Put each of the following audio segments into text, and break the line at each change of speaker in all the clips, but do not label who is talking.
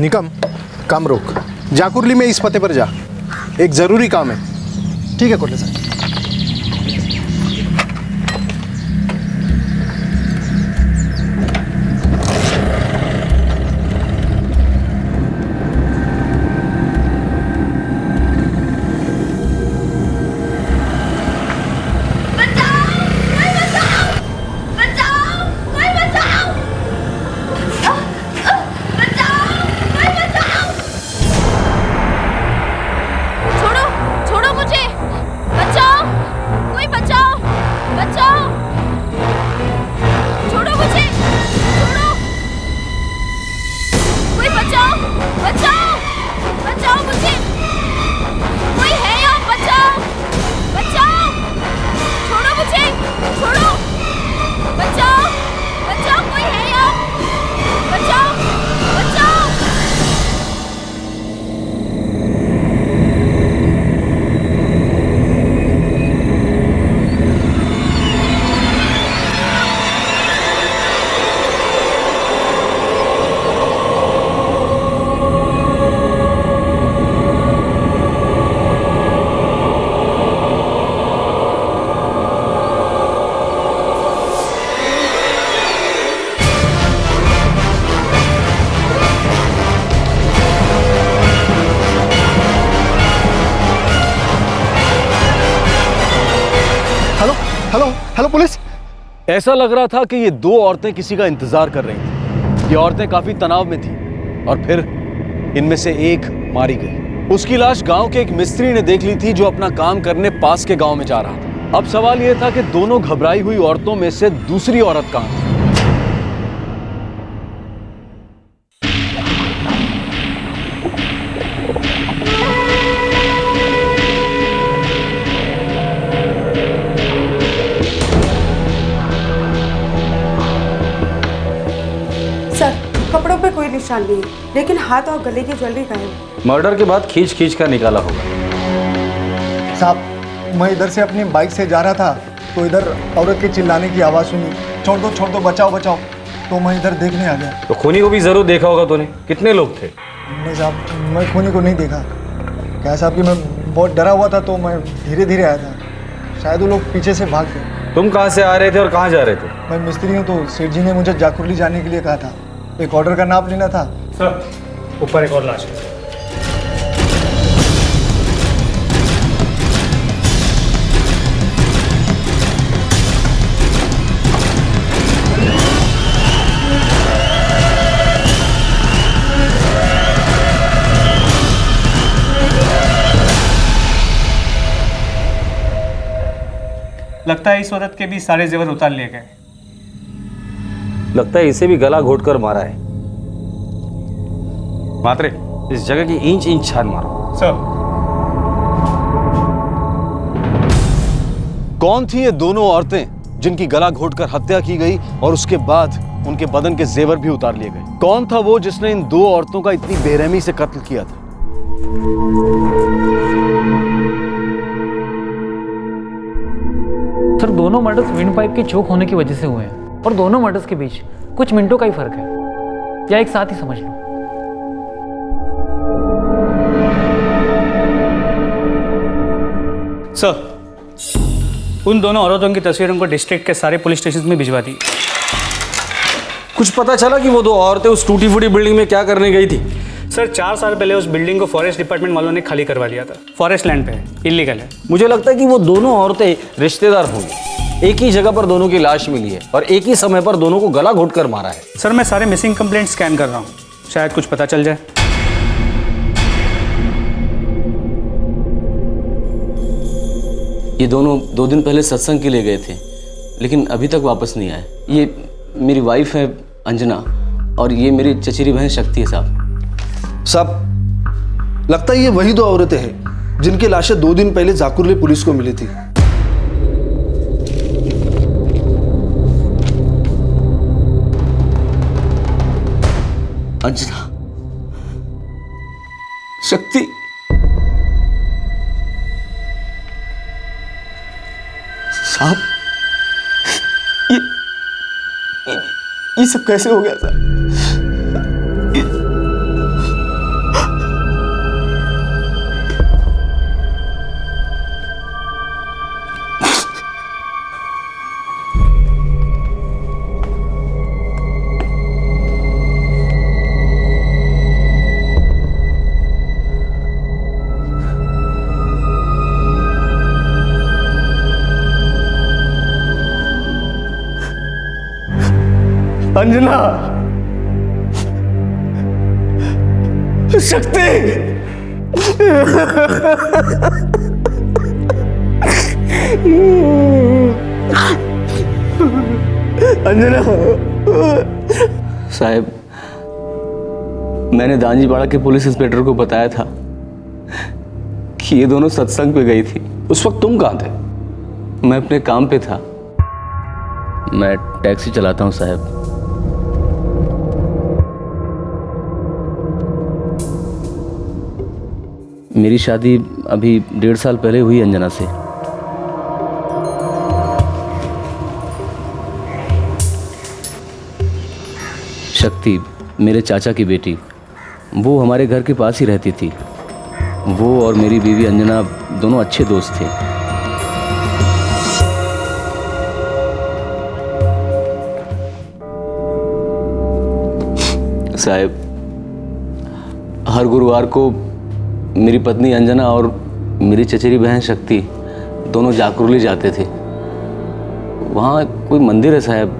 निकम, काम रोक, जाकुरली में इस पते पर जा, एक ज़रूरी काम है।
ठीक है कोटले साहब। Hello police.
ऐसा लग रहा था कि ये दो औरतें किसी का इंतजार कर रही थी। ये औरतें काफी तनाव में थी और फिर इनमें से एक मारी गई। उसकी लाश गांव के एक मिस्त्री ने देख ली थी जो अपना काम करने पास के गांव में जा रहा था। अब सवाल यह था कि दोनों घबराई हुई औरतों में से दूसरी औरत कहां थी।
कपड़ों पे कोई निशान नहीं है, लेकिन हाथ और गले की ज्वेलरी गायब।
मर्डर के बाद खींच खींच कर निकाला होगा।
साहब, मैं इधर से अपनी बाइक से जा रहा था तो इधर औरत के चिल्लाने की आवाज़ सुनी, छोड़ दो बचाओ बचाओ, तो मैं इधर देखने आ गया।
तो खूनी को भी जरूर देखा होगा तूने। कितने लोग थे?
नहीं साहब, मैं खूनी को नहीं देखा। क्या साहब कि मैं बहुत डरा हुआ था तो मैं धीरे धीरे आया था, शायद वो लोग पीछे से भाग गए।
तुम कहाँ से आ रहे थे और कहाँ जा रहे थे?
मैं मिस्त्री हूँ तो सेठ जी ने मुझे जाकुरली जाने के लिए कहा था, एक ऑर्डर का नाप लेना था।
सर, ऊपर एक और लाश है। लगता है इस औरत के भी सारे जेवर उतार लिए गए।
लगता है इसे भी गला घोट कर मारा है। मात्रे, इस जगह की इंच इंच छान मारो।
सर।
कौन थी ये दोनों औरतें जिनकी गला घोटकर हत्या की गई और उसके बाद उनके बदन के जेवर भी उतार लिए गए? कौन था वो जिसने इन दो औरतों का इतनी बेरहमी से कत्ल किया था?
सर, दोनों मर्डर्स विंड पाइप के चोक होने की वजह से हुए हैं और दोनों मर्डर्स के बीच कुछ मिनटों का ही फर्क है, या एक साथ ही समझ लो।
सर, उन दोनों औरतों की तस्वीरों को डिस्ट्रिक्ट के सारे पुलिस स्टेशन में भिजवा दी।
कुछ पता चला कि वो दो औरतें उस टूटी फूटी बिल्डिंग में क्या करने गई थी?
सर, 4 साल पहले उस बिल्डिंग को फॉरेस्ट डिपार्टमेंट वालों ने खाली करवा दिया था। फॉरेस्ट लैंड पे है, इलीगल है।
मुझे लगता है कि वो दोनों औरतें रिश्तेदार होंगी। एक ही जगह पर दोनों की लाश मिली है और एक ही समय पर दोनों को गला घोटकर मारा है।
सर, मैं सारे मिसिंग कंप्लेंट स्कैन कर रहा हूँ, शायद कुछ पता चल जाए।
ये दोनों 2 दिन पहले सत्संग के लिए गए थे, लेकिन अभी तक वापस नहीं आए। ये मेरी वाइफ है अंजना और ये मेरी चचेरी बहन शक्ति है।
साहब, लगता है ये वही दो औरतें हैं जिनकी लाशें 2 दिन पहले जाकुरली पुलिस को मिली थी।
अंजना, शक्ति,
साहब, ये सब कैसे हो गया साहब?
अंजना, शक्ति, अंजना।
साहब, मैंने दांजीपाड़ा के पुलिस इंस्पेक्टर को बताया था कि ये दोनों सत्संग पे गई थी।
उस वक्त तुम कहाँ थे?
मैं अपने काम पे था। मैं टैक्सी चलाता हूँ साहब। मेरी शादी अभी 1.5 साल पहले हुई अंजना से। शक्ति मेरे चाचा की बेटी, वो हमारे घर के पास ही रहती थी। वो और मेरी बीवी अंजना दोनों अच्छे दोस्त थे। साहब, हर गुरुवार को मेरी पत्नी अंजना और मेरी चचेरी बहन शक्ति दोनों जाकुरली जाते थे। वहाँ कोई मंदिर है साहब,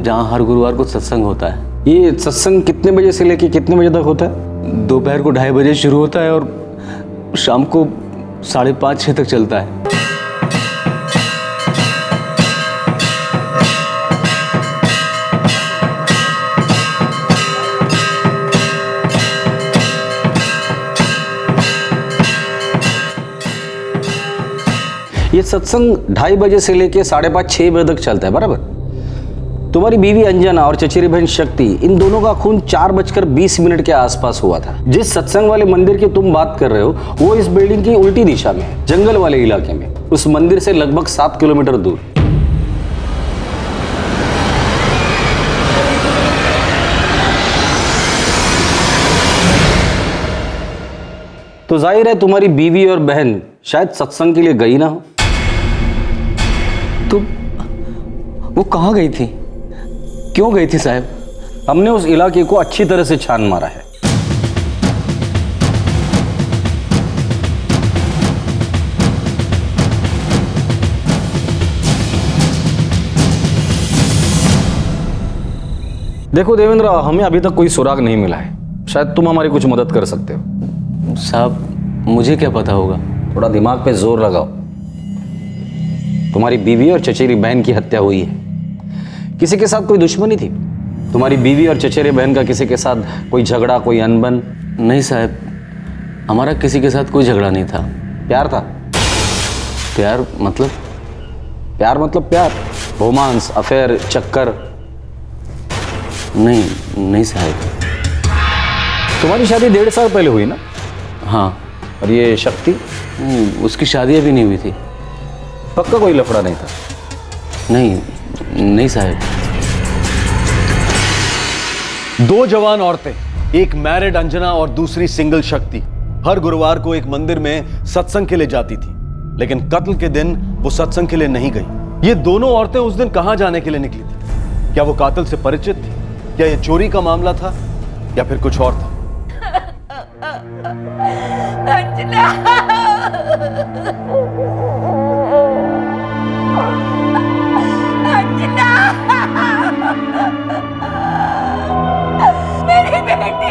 जहाँ हर गुरुवार को सत्संग होता है।
ये सत्संग कितने बजे से लेके कितने बजे तक होता है?
दोपहर को 2:30 बजे शुरू होता है और शाम को 5:30-6 तक चलता है।
ये सत्संग 2:30 बजे से लेके 5:30-6 बजे तक चलता है, बराबर? तुम्हारी बीवी अंजना और चचेरी बहन शक्ति, इन दोनों का खून 4:20 के आसपास हुआ था। जिस सत्संग वाले मंदिर की तुम बात कर रहे हो वो इस बिल्डिंग की उल्टी दिशा में है, जंगल वाले इलाके में, उस मंदिर से लगभग 7 किलोमीटर दूर। तो जाहिर है तुम्हारी बीवी और बहन शायद सत्संग के लिए गई ना हो।
तो वो कहाँ गई थी? क्यों गई थी साहब?
हमने उस इलाके को अच्छी तरह से छान मारा है। देखो देवेंद्र, हमें अभी तक कोई सुराग नहीं मिला है। शायद तुम हमारी कुछ मदद कर सकते हो।
साहब, मुझे क्या पता होगा?
थोड़ा दिमाग पे जोर लगाओ। तुम्हारी बीवी और चचेरी बहन की हत्या हुई है। किसी के साथ कोई दुश्मनी थी? तुम्हारी बीवी और चचेरे बहन का किसी के साथ कोई झगड़ा, कोई अनबन?
नहीं साहब, हमारा किसी के साथ कोई झगड़ा नहीं था।
प्यार था?
प्यार मतलब?
प्यार मतलब प्यार, रोमांस, अफेयर, चक्कर?
नहीं साहब।
तुम्हारी शादी 1.5 साल पहले हुई ना?
हाँ।
और ये शक्ति?
उसकी शादी अभी नहीं हुई थी।
पक्का कोई लफड़ा नहीं था?
नहीं साहब।
2 जवान औरतें, एक मैरिड अंजना और दूसरी सिंगल शक्ति, हर गुरुवार को एक मंदिर में सत्संग के लिए जाती थी, लेकिन कत्ल के दिन वो सत्संग के लिए नहीं गई। ये दोनों औरतें उस दिन कहां जाने के लिए निकली थी? क्या वो कातिल से परिचित थी? क्या ये चोरी का मामला था या फिर कुछ और था?
अंजना, अंजना, मेरी बेटी।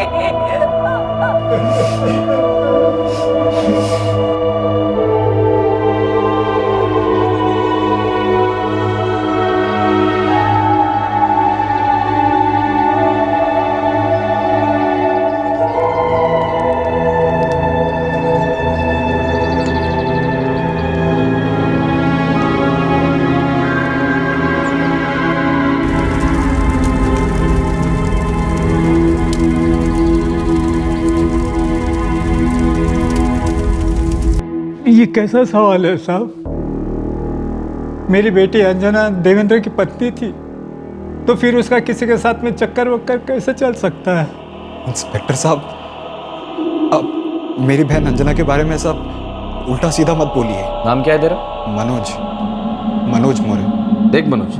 ये कैसा सवाल है साहब? मेरी बेटी अंजना देवेंद्र की पत्नी थी, तो फिर उसका किसी के साथ में चक्कर वक्कर कैसे चल सकता है?
इंस्पेक्टर साहब, अब मेरी बहन अंजना के बारे में सब उल्टा सीधा मत बोलिए।
नाम क्या है तेरा?
मनोज मौर्य।
देख मनोज,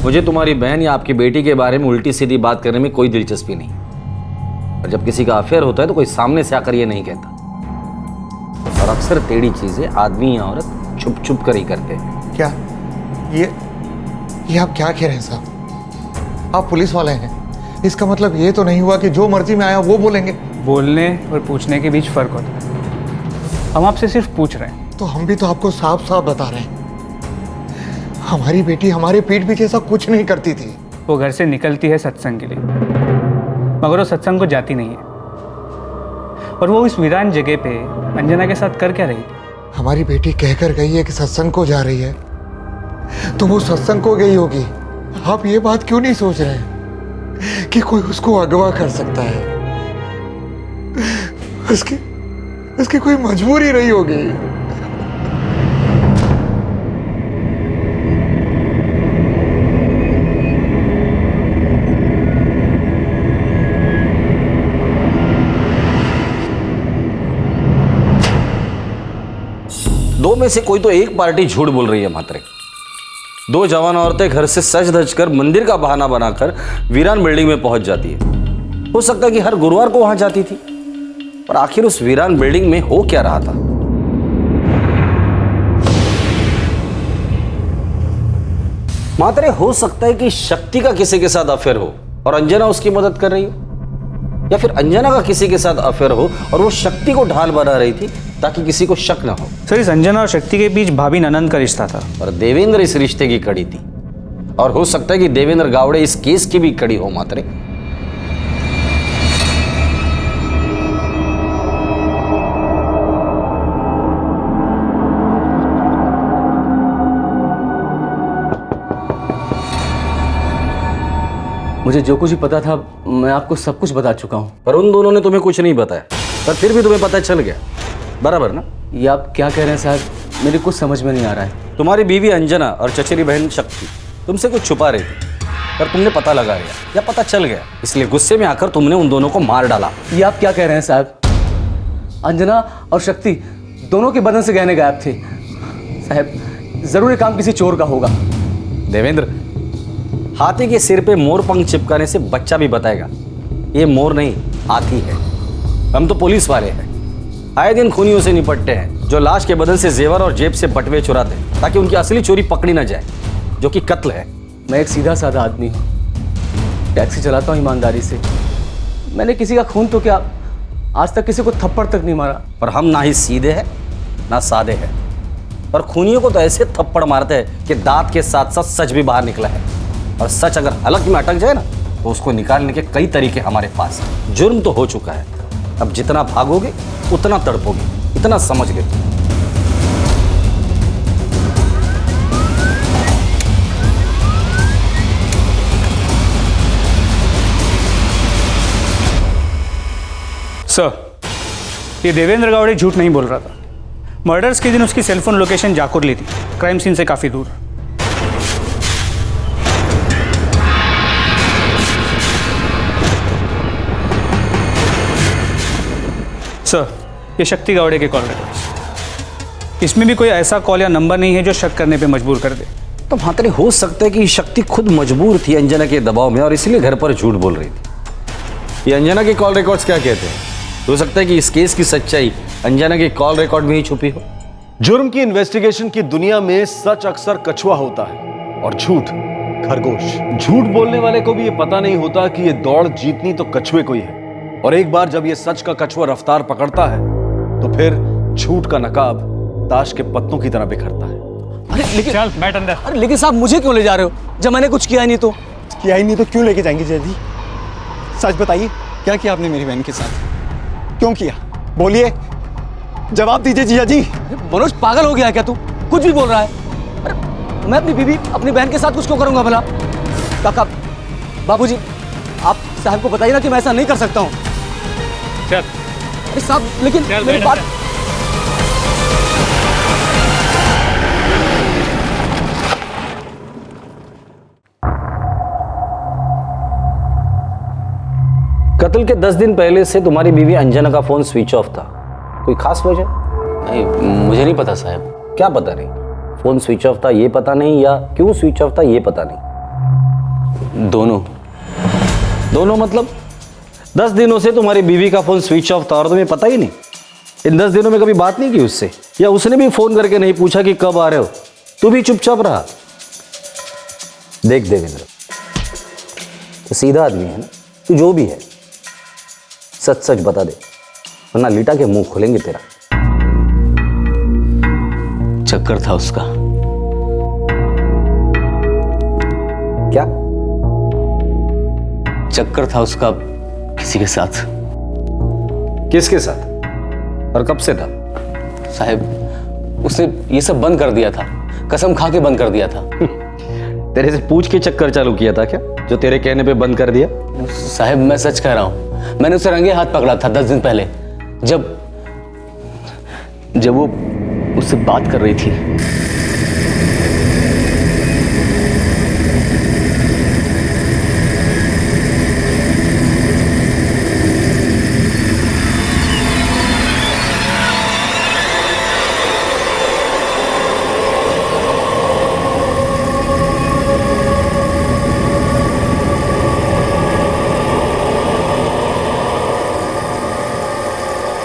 मुझे तुम्हारी बहन या आपकी बेटी के बारे में उल्टी सीधी बात करने में कोई दिलचस्पी नहीं। और जब किसी का अफेयर होता है तो कोई सामने से आकर ये नहीं कहता। और अक्सर टेढ़ी चीजें आदमी या औरत छुप छुप कर ही करते हैं।
क्या ये आप क्या कह रहे हैं साहब?
आप पुलिस वाले हैं, इसका मतलब ये तो नहीं हुआ कि जो मर्जी में आया वो बोलेंगे।
बोलने और पूछने के बीच फ़र्क होता है। हम आपसे सिर्फ पूछ रहे हैं।
तो हम भी तो आपको साफ साफ बता रहे हैं, हमारी बेटी हमारे पीठ पीछे ऐसा कुछ नहीं करती थी।
वो घर से निकलती है सत्संग के लिए, मगर वो सत्संग को जाती नहीं है। और वो इस वीरान जगह पे अंजना के साथ कर क्या रही थी?
हमारी बेटी कहकर गई है कि सत्संग को जा रही है, तो वो सत्संग को गई होगी। आप ये बात क्यों नहीं सोच रहे हैं कि कोई उसको अगवा कर सकता है? उसकी कोई मजबूरी रही होगी।
दो में से कोई तो एक पार्टी झूठ बोल रही है मात्रे। दो जवान औरतें घर से सज धज कर मंदिर का बहाना बनाकर वीरान बिल्डिंग में पहुंच जाती है। हो सकता है कि हर गुरुवार को वहां जाती थी, पर आखिर उस वीरान बिल्डिंग में हो क्या रहा था? मात्रे हो सकता है कि शक्ति का किसी के साथ अफेयर हो और अंजना उसकी मदद कर रही हो, या फिर अंजना का किसी के साथ अफेयर हो और वो शक्ति को ढाल बना रही थी ताकि किसी को शक ना हो।
सर, इस अंजना और शक्ति के बीच भाभी ननंद का रिश्ता था
और देवेंद्र इस रिश्ते की कड़ी थी, और हो सकता है कि देवेंद्र गावड़े इस केस की भी कड़ी हो मात्रे।
मुझे जो कुछ भी पता था मैं आपको सब कुछ बता चुका हूँ।
पर उन दोनों ने तुम्हें कुछ नहीं बताया, पर फिर भी तुम्हें पता चल गया, बराबर ना?
ये आप क्या कह रहे हैं साहब, मेरे कुछ समझ में नहीं आ रहा है।
तुम्हारी बीवी अंजना और चचेरी बहन शक्ति तुमसे कुछ छुपा रही थी, पर तुमने पता लगा लिया या पता चल गया, इसलिए गुस्से में आकर तुमने उन दोनों को मार डाला।
ये आप क्या कह रहे हैं साहब? अंजना और शक्ति दोनों के बदन से गहने गायब थे। साहब, जरूर ये काम किसी चोर का होगा।
देवेंद्र, हाथी के सिर पे मोर पंख चिपकाने से बच्चा भी बताएगा ये मोर नहीं हाथी है। हम तो पुलिस वाले हैं, आए दिन खूनियों से निपटते हैं जो लाश के बदन से जेवर और जेब से बटवे चुराते हैं ताकि उनकी असली चोरी पकड़ी ना जाए, जो कि कत्ल है।
मैं एक सीधा साधा आदमी हूँ, टैक्सी चलाता हूँ ईमानदारी से। मैंने किसी का खून तो क्या, आज तक किसी को थप्पड़ तक नहीं मारा।
पर हम ना ही सीधे हैं ना सादे हैं, पर खूनियों को तो ऐसे थप्पड़ मारते हैं कि दांत के साथ साथ सच भी बाहर निकला है, और सच अगर हलक में अटक जाए ना तो उसको निकालने के कई तरीके हमारे पास हैं। जुर्म तो हो चुका है, अब जितना भागोगे उतना तड़पोगे, इतना समझ ले।
सर, ये देवेंद्र गावड़े झूठ नहीं बोल रहा था। मर्डर्स के दिन उसकी सेलफोन लोकेशन जाकुरली थी, क्राइम सीन से काफ़ी दूर। सर, ये शक्ति गावड़े के कॉल रिकॉर्ड्स, इसमें भी कोई ऐसा कॉल या नंबर नहीं है जो शक करने पे मजबूर कर दे।
तो मात्रे हो सकता है कि शक्ति खुद मजबूर थी अंजना के दबाव में और इसलिए घर पर झूठ बोल रही थी। ये अंजना के कॉल रिकॉर्ड्स क्या कहते हैं? हो सकता है कि इस केस की सच्चाई अंजना के कॉल रिकॉर्ड में ही छुपी हो।
जुर्म की इन्वेस्टिगेशन की दुनिया में सच अक्सर कछुआ होता है और झूठ खरगोश। झूठ बोलने वाले को भी ये पता नहीं होता कि ये दौड़ जीतनी तो कछुए को ही है, और एक बार जब ये सच का कछुआ रफ्तार पकड़ता है तो फिर झूठ का नकाब ताश के पत्तों की तरह बिखरता है।
अरे लेकिन
चल बैठ अंदर।
अरे लेकिन साहब, मुझे क्यों ले जा रहे हो जब मैंने कुछ किया ही नहीं? तो
किया ही नहीं तो क्यों लेके जाएंगे जयदी? सच बताइए, क्या किया आपने मेरी बहन के साथ? क्यों किया? बोलिए, जवाब दीजिए जिया जी।
मनोज, पागल हो गया है क्या तू? कुछ भी बोल रहा है। अरे मैं अपनी बीवी अपनी बहन के साथ कुछ क्यों करूंगा भला? काका, बाबूजी, आप साहब को बताइए ना कि मैं ऐसा नहीं कर सकता हूँ।
चल।
अरे साहब, लेकिन मेरी बात।
कत्ल के 10 दिन पहले से तुम्हारी बीवी अंजना का फोन स्विच ऑफ था, कोई खास वजह?
नहीं, मुझे नहीं पता साहब।
क्या पता नहीं? फोन स्विच ऑफ था ये पता नहीं, या क्यों स्विच ऑफ था ये पता नहीं? दोनों मतलब 10 दिनों से तुम्हारी बीवी का फोन स्विच ऑफ था और तुम्हें पता ही नहीं? इन 10 दिनों में कभी बात नहीं की उससे, या उसने भी फोन करके नहीं पूछा कि कब आ रहे हो? तू भी चुपचाप रहा। देख देवेंद्र, तो सीधा आदमी है ना, तू जो भी है सच सच बता दे, वरना लीटा के मुंह खोलेंगे तेरा।
चक्कर था उसका।
क्या
चक्कर था उसका किसी के साथ।
किसके साथ और कब से था?
साहब उसने ये सब बंद कर दिया था, कसम खा के बंद कर दिया था।
तेरे से पूछ के चक्कर चालू किया था क्या, जो तेरे कहने पे बंद कर दिया?
साहब मैं सच कह रहा हूं, मैंने उसे रंगे हाथ पकड़ा था 10 दिन पहले, जब वो उससे बात कर रही थी।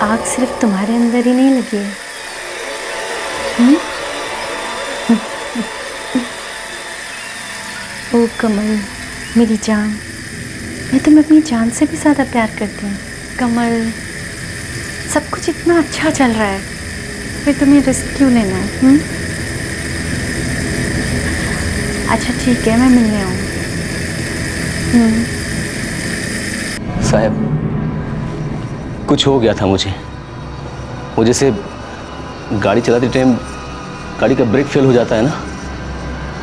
आग सिर्फ तुम्हारे अंदर ही नहीं लगी है। ओ कमल मेरी जान, मैं तुम्हें अपनी जान से भी ज़्यादा प्यार करती हूँ। कमल सब कुछ इतना अच्छा चल रहा है, फिर तुम्हें रिस्क क्यों लेना है? अच्छा ठीक है, मैं मिलने आऊँ।
साहब कुछ हो गया था मुझे, वो जैसे गाड़ी चलाती टाइम गाड़ी का ब्रेक फेल हो जाता है ना,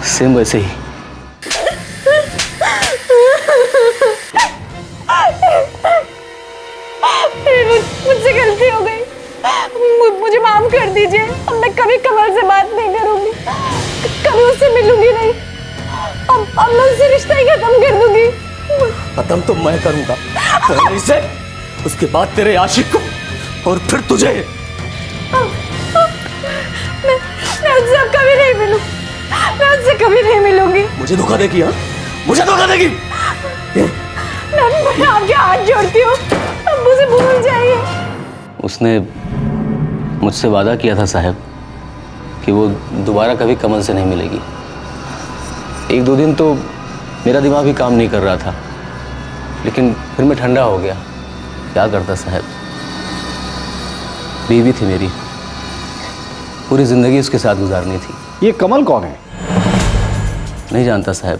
सेम वैसे ही।
मुझसे गलती हो गई, मुझे माफ कर दीजिए। अब मैं कभी कमल से बात नहीं करूंगी, कभी उससे मिलूंगी नहीं। अब मैं उससे रिश्ता ही खत्म कर दूंगी।
खत्म तो मैं करूंगा पहले से, उसके बाद तेरे आशिक को, और फिर तुझे।
मैं उससे अब कभी नहीं मिलूं, मैं उससे कभी नहीं मिलूंगी।
मुझे धोखा देगी? हाँ मुझे धोखा देगी?
मैं आपके हाथ जोड़ती हूँ, अब मुझे भूल जाइए।
उसने मुझसे वादा किया था साहब कि वो दोबारा कभी कमल से नहीं मिलेगी। 1-2 दिन तो मेरा दिमाग भी काम नहीं कर रहा था, लेकिन फिर मैं ठंडा हो गया। क्या करता साहब, बीवी थी मेरी, पूरी जिंदगी उसके साथ गुजारनी थी।
ये कमल कौन है?
नहीं जानता साहब,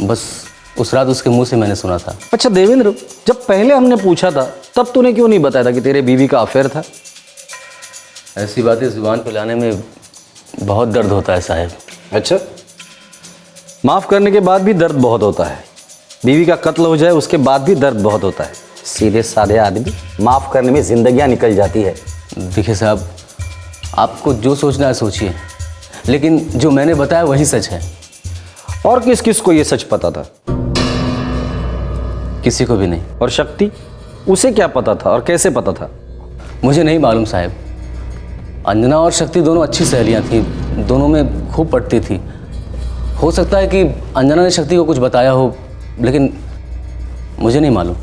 बस उस रात उसके मुंह से मैंने सुना था।
अच्छा देवेंद्र, जब पहले हमने पूछा था तब तूने क्यों नहीं बताया था कि तेरे बीवी का अफेयर था?
ऐसी बातें जुबान पे लाने में बहुत दर्द होता है साहब।
अच्छा, माफ करने के बाद भी दर्द बहुत होता है, बीवी का कत्ल हो जाए उसके बाद भी दर्द बहुत होता है। सीधे साधे आदमी माफ करने में जिंदगियां निकल जाती है।
देखिए साहब, आपको जो सोचना है सोचिए, लेकिन जो मैंने बताया वही सच है।
और किस किस को ये सच पता था?
किसी को भी नहीं।
और शक्ति, उसे क्या पता था और कैसे पता था?
मुझे नहीं मालूम साहब। अंजना और शक्ति दोनों अच्छी सहेलियां थीं, दोनों में खूब पटती थी। हो सकता है कि अंजना ने शक्ति को कुछ बताया हो, लेकिन मुझे नहीं मालूम।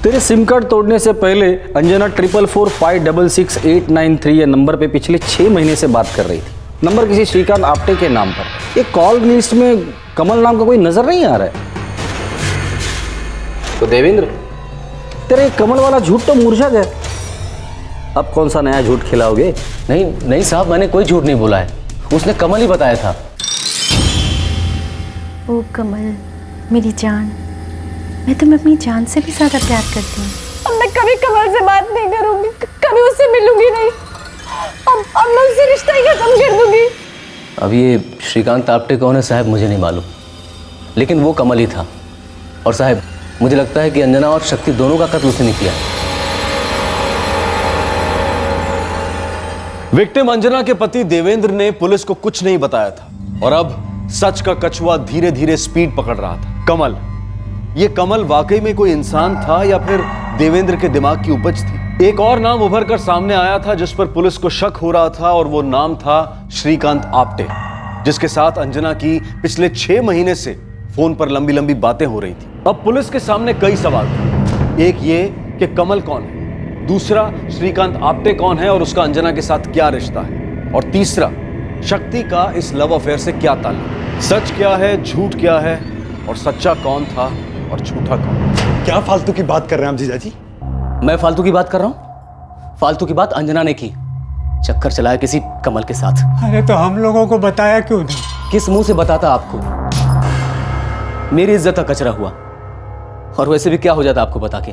तेरे सिम कार्ड तोड़ने से पहले अंजना 444566893 ये नंबर पे पिछले 6 महीने से बात कर रही थी। नंबर किसी श्रीकांत आप्टे के नाम पर। एक कॉल लिस्ट में कमल नाम का कोई नजर नहीं आ रहा है। तो देवेंद्र, तेरे कमल वाला झूठ तो मुरझा गया, अब कौन सा नया झूठ खिलाओगे?
नहीं साहब, मैंने कोई झूठ नहीं बोला है, उसने कमल ही बताया था।
ओ कमल मेरी जान, मैं तुम्हें अपनी जान से भी ज्यादा प्यार करती हूँ।
अब मैं कभी कमल से बात नहीं करूंगी, कभी उससे मिलूंगी नहीं। अब मैं उससे रिश्ता ही खत्म कर दूंगी।
अब ये श्रीकांत आप्टे कौन है साहब, मुझे नहीं मालूम, लेकिन वो कमल ही था। और साहब मुझे लगता है कि अंजना और शक्ति दोनों का कत्ल उसने किया।
विक्टिम अंजना के पति देवेंद्र ने पुलिस को कुछ नहीं बताया था, और अब सच का कछुआ धीरे धीरे स्पीड पकड़ रहा था। कमल, ये कमल वाकई में कोई इंसान था या फिर देवेंद्र के दिमाग की उपज थी? एक और नाम उभर कर सामने आया था जिस पर पुलिस को शक हो रहा था, और वो नाम था श्रीकांत आप्टे, जिसके साथ अंजना की पिछले 6 महीने से फोन पर लंबी लंबी बातें हो रही थी। अब पुलिस के सामने कई सवाल थे। एक ये कि कमल कौन है, दूसरा श्रीकांत आप्टे कौन है और उसका अंजना के साथ क्या रिश्ता है, और तीसरा शक्ति का इस लव अफेयर से क्या ताल्लुक। सच क्या है, झूठ क्या है, और सच्चा कौन था और झूठा कौन।
क्या फालतू की बात कर रहे हैं आप जीजाजी?
मैं फालतू की बात कर रहा हूँ? फालतू की बात अंजना ने की, चक्कर चलाया किसी कमल के साथ।
अरे तो हम लोगों को बताया क्यों नहीं?
किस मुंह से बताता आपको? मेरी इज्जत का कचरा हुआ, और वैसे भी क्या हो जाता आपको बता के।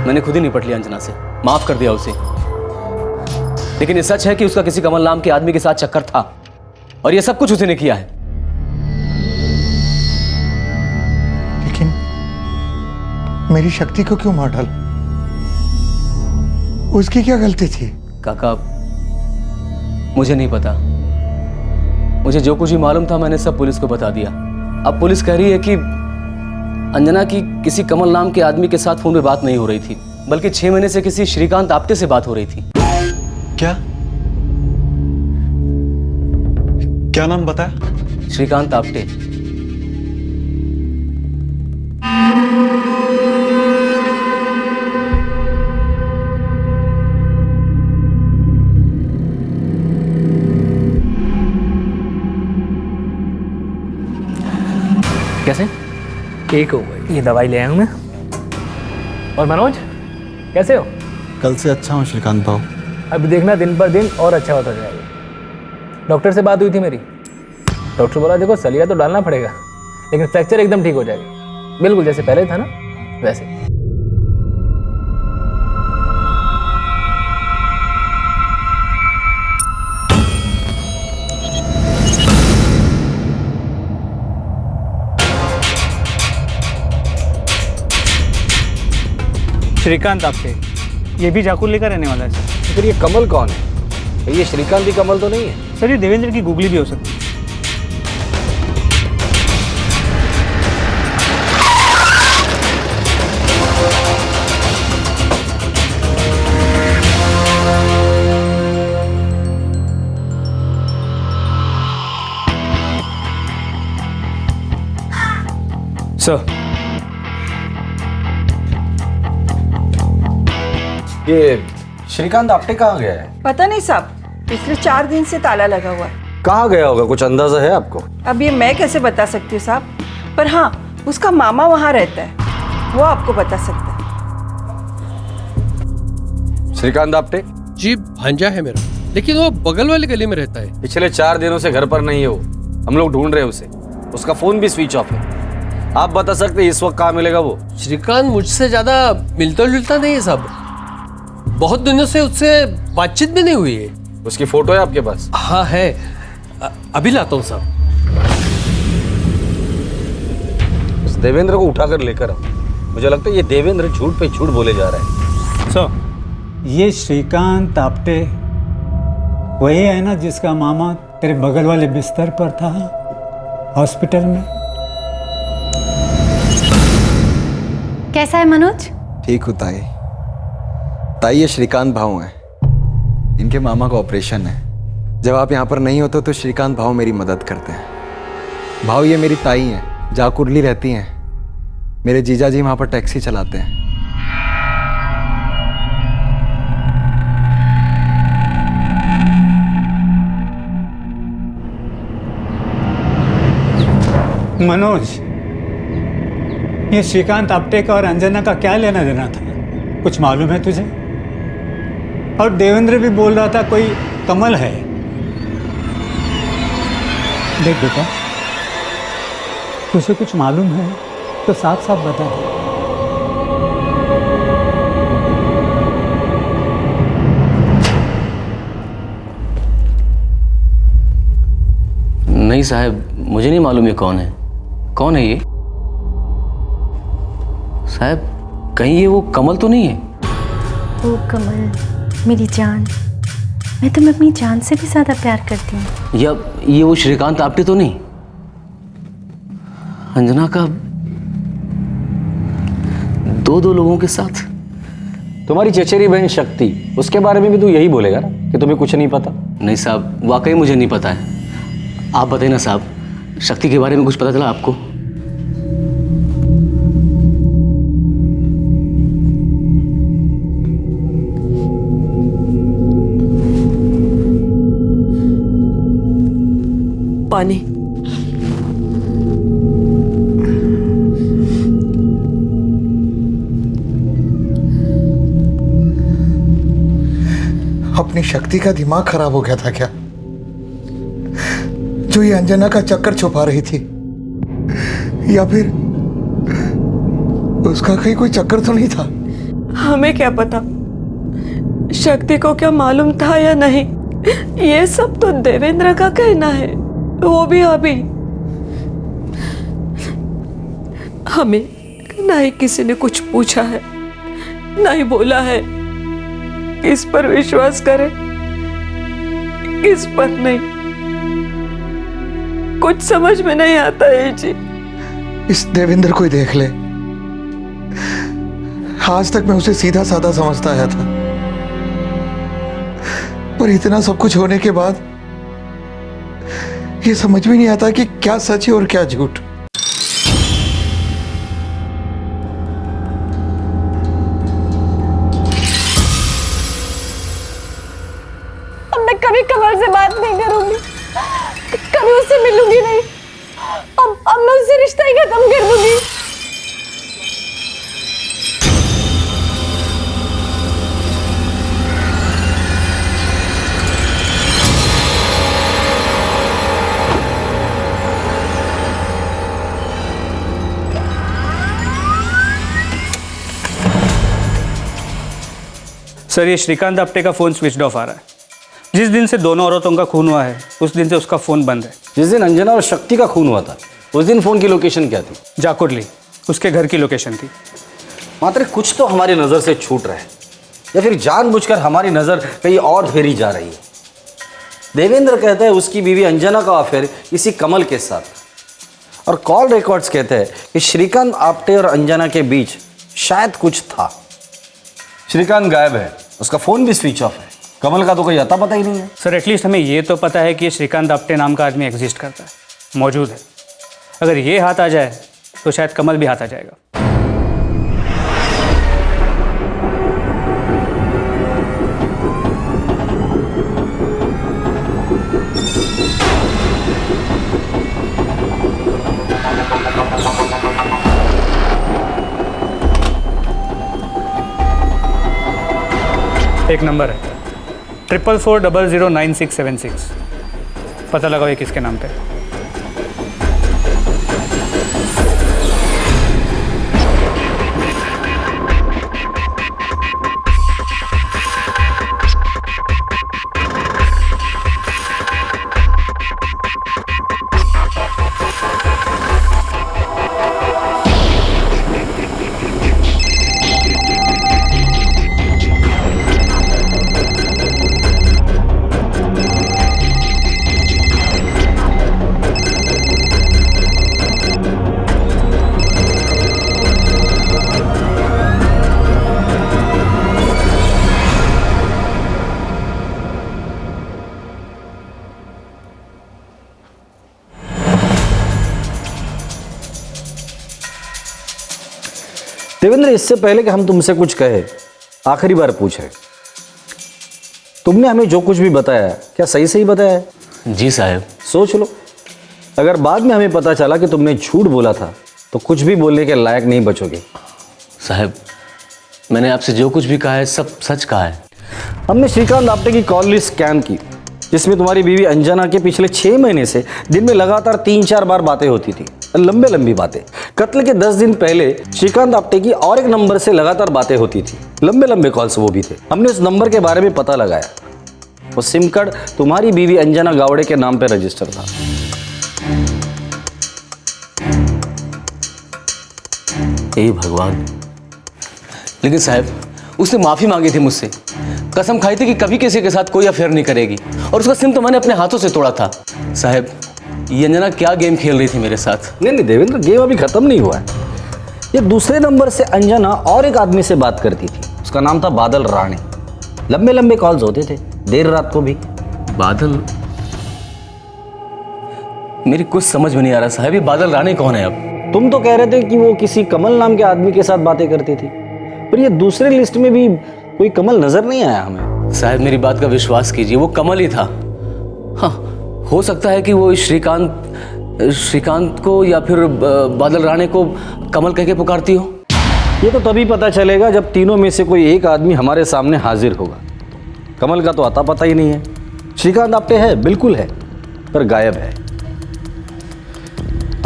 मैंने खुद ही निपट लिया अंजना से, माफ कर दिया उसे। लेकिन ये सच है कि उसका किसी कमल नाम के आदमी के साथ चक्कर था, और ये सब कुछ उसी ने किया है।
लेकिन मेरी शक्ति को क्यों मार डाला? उसकी क्या गलती थी?
काका, मुझे नहीं पता। मुझे जो कुछ भी मालूम था मैंने सब पुलिस को बता दिया। अब पुलिस कह रही है कि अंजना की किसी कमल नाम के आदमी के साथ फोन पे बात नहीं हो रही थी, बल्कि 6 महीने से किसी श्रीकांत आप्टे से बात हो रही थी।
क्या क्या नाम बताया?
श्रीकांत आप्टे।
कैसे? ठीक हो गई। ये दवाई ले आया हूँ मैं। और मनोज कैसे हो?
कल से अच्छा हूँ श्रीकांत भाऊ।
अब देखना दिन पर दिन और अच्छा होता जाएगा। डॉक्टर से बात हुई थी मेरी। डॉक्टर बोला देखो सलिया तो डालना पड़ेगा, लेकिन फ्रैक्चर एकदम ठीक हो जाएगा, बिल्कुल जैसे पहले था ना वैसे।
श्रीकांत आपके, ये भी जाकुर्ली का रहने वाला है सर।
फिर ये कमल कौन है? ये श्रीकांत ही कमल तो नहीं है?
सर ये देवेंद्र की गूगली भी हो सकती है। सर
ये श्रीकांत आप्टे कहाँ गया है?
पता नहीं साहब, पिछले 4 दिन से ताला लगा हुआ है।
कहाँ गया होगा, कुछ अंदाजा है आपको?
अब ये मैं कैसे बता सकती हूँ साहब, पर हाँ उसका मामा वहाँ रहता है, वो आपको बता सकता है।
श्रीकांत आप्टे?
जी भांजा है मेरा, लेकिन वो बगल वाली गली में रहता है।
पिछले 4 दिनों से घर पर नहीं है वो, हम लोग ढूंढ रहे हैं उसे। उसका फोन भी स्विच ऑफ है। आप बता सकते हैं इस वक्त कहाँ मिलेगा वो?
श्रीकांत मुझसे ज्यादा मिलता जुलता नहीं है साहब, बहुत दिनों से उससे बातचीत भी नहीं हुई है।
उसकी फोटो है आपके पास?
हाँ है, अभी लाता हूँ साहब।
उस देवेंद्र को उठाकर लेकर आओ। मुझे लगता है ये देवेंद्र झूठ पे झूठ बोले जा रहा है।
सर ये श्रीकांत आप्टे वही है ना जिसका मामा तेरे बगल वाले बिस्तर पर था हॉस्पिटल में?
कैसा है मनोज?
ठीक हो ताई। ताई ये श्रीकांत भाऊ हैं, इनके मामा का ऑपरेशन है। जब आप यहाँ पर नहीं होते तो श्रीकांत भाऊ मेरी मदद करते हैं। भाऊ ये मेरी ताई हैं, जाकुर्ली रहती हैं। मेरे जीजा जी वहाँ पर टैक्सी चलाते हैं।
मनोज ये श्रीकांत आप्टे का और अंजना का क्या लेना देना था, कुछ मालूम है तुझे? और देवेंद्र भी बोल रहा था कोई कमल है। देख बेटा, तुझे कुछ मालूम है तो साफ साफ बता दे।
नहीं साहब, मुझे नहीं मालूम ये कौन है। कौन है ये साहब? कहीं ये वो कमल तो नहीं है?
वो कमल मेरी जान, मैं तुम्हें अपनी जान से भी ज़्यादा प्यार करती हूँ।
या ये वो श्रीकांत आप्टे तो नहीं? अंजना का दो लोगों के साथ?
तुम्हारी चचेरी बहन शक्ति, उसके बारे में भी तू यही बोलेगा ना कि तुम्हें कुछ नहीं पता?
नहीं साहब, वाकई मुझे नहीं पता है। आप बताइए ना साहब, शक्ति के बारे में कुछ पता चला आपको?
पानी।
अपनी शक्ति का दिमाग खराब हो गया था क्या, जो ये अंजना का चक्कर छुपा रही थी? या फिर उसका कहीं कोई चक्कर तो नहीं था?
हमें क्या पता, शक्ति को क्या मालूम था या नहीं, ये सब तो देवेंद्र का कहना है, वो भी अभी। हमें ना ही किसी ने कुछ पूछा है, ना ही बोला है किस पर विश्वास करें, किस पर नहीं, कुछ समझ में नहीं आता है जी।
इस देवेंद्र को ही देख ले, आज तक मैं उसे सीधा साधा समझता आया था, पर इतना सब कुछ होने के बाद ये समझ में नहीं आता कि क्या सच है और क्या झूठ।
अब मैं कभी कमल से बात नहीं करूंगी, कभी उससे मिलूंगी नहीं। अब मैं उससे रिश्ता ही खत्म कर दूंगी।
सर, ये श्रीकांत आप्टे का फ़ोन स्विच ऑफ आ रहा है। जिस दिन से दोनों औरतों का खून हुआ है उस दिन से उसका फ़ोन बंद है।
जिस दिन अंजना और शक्ति का खून हुआ था उस दिन फ़ोन की लोकेशन क्या थी?
जाकुरली, उसके घर की लोकेशन थी।
मात्र कुछ तो हमारी नज़र से छूट रहा है, या फिर जानबूझकर हमारी नज़र कहीं और फेरी जा रही है। देवेंद्र कहता है उसकी बीवी अंजना का अफेयर इसी कमल के साथ, और कॉल रिकॉर्ड्स कहते हैं कि श्रीकांत आप्टे और अंजना के बीच शायद कुछ था। श्रीकांत गायब है, उसका फ़ोन भी स्विच ऑफ है, कमल का तो कोई अता पता ही नहीं है।
सर, एटलीस्ट हमें ये तो पता है कि श्रीकांत आप्टे नाम का आदमी एग्जिस्ट करता है, मौजूद है। अगर ये हाथ आ जाए तो शायद कमल भी हाथ आ जाएगा। एक नंबर है 44409676। पता लगाओ ये किसके नाम पे।
देवेंद्र, इससे पहले कि हम तुमसे कुछ कहे, आखिरी बार पूछे, तुमने हमें जो कुछ भी बताया क्या सही सही बताया है?
जी साहब।
सोच लो, अगर बाद में हमें पता चला कि तुमने झूठ बोला था तो कुछ भी बोलने के लायक नहीं बचोगे।
साहब, मैंने आपसे जो कुछ भी कहा है सब सच कहा है।
हमने श्रीकांत आप्टे की कॉल लिस्ट स्कैन की, जिसमें तुम्हारी बीवी अंजना के पिछले 6 महीने से दिन में लगातार 3-4 बार बातें होती थी, लंबी बातें। कत्ल के 10 दिन पहले श्रीकांत आप्टे की और एक नंबर से लगातार बातें होती थी, लंबे कॉल्स वो भी थे। हमने उस नंबर के बारे में पता लगाया, वो सिम कार्ड तुम्हारी बीवी अंजना गावड़े के नाम पर रजिस्टर था।
हे भगवान, लेकिन साहब उसने माफ़ी मांगी थी मुझसे, कसम खाई थी कि कभी किसी के साथ कोई अफेयर नहीं करेगी, और उसका सिम तो मैंने अपने हाथों से तोड़ा था। साहब, ये अंजना क्या गेम खेल रही थी मेरे साथ।
नहीं देवेंद्र, गेम अभी खत्म नहीं हुआ है। ये दूसरे नंबर से अंजना और एक आदमी से बात करती थी, उसका नाम था बादल राणे। लंबे कॉल्स होते थे, देर रात को भी।
बादल? मेरी कुछ समझ में नहीं आ रहा साहब, ये बादल राणे कौन है? अब
तुम तो कह रहे थे कि वो किसी कमल नाम के आदमी के साथ बातें करती थी, पर ये दूसरे लिस्ट में भी कोई कमल नजर नहीं आया हमें।
साहब, मेरी बात का विश्वास कीजिए, वो कमल ही था। हाँ, हो सकता है कि वो श्रीकांत को या फिर बादल राणे को कमल कह के पुकारती हो।
ये तो तभी पता चलेगा जब तीनों में से कोई एक आदमी हमारे सामने हाजिर होगा। कमल का तो अता पता ही नहीं है। श्रीकांत आप पे है, बिल्कुल है, पर गायब है।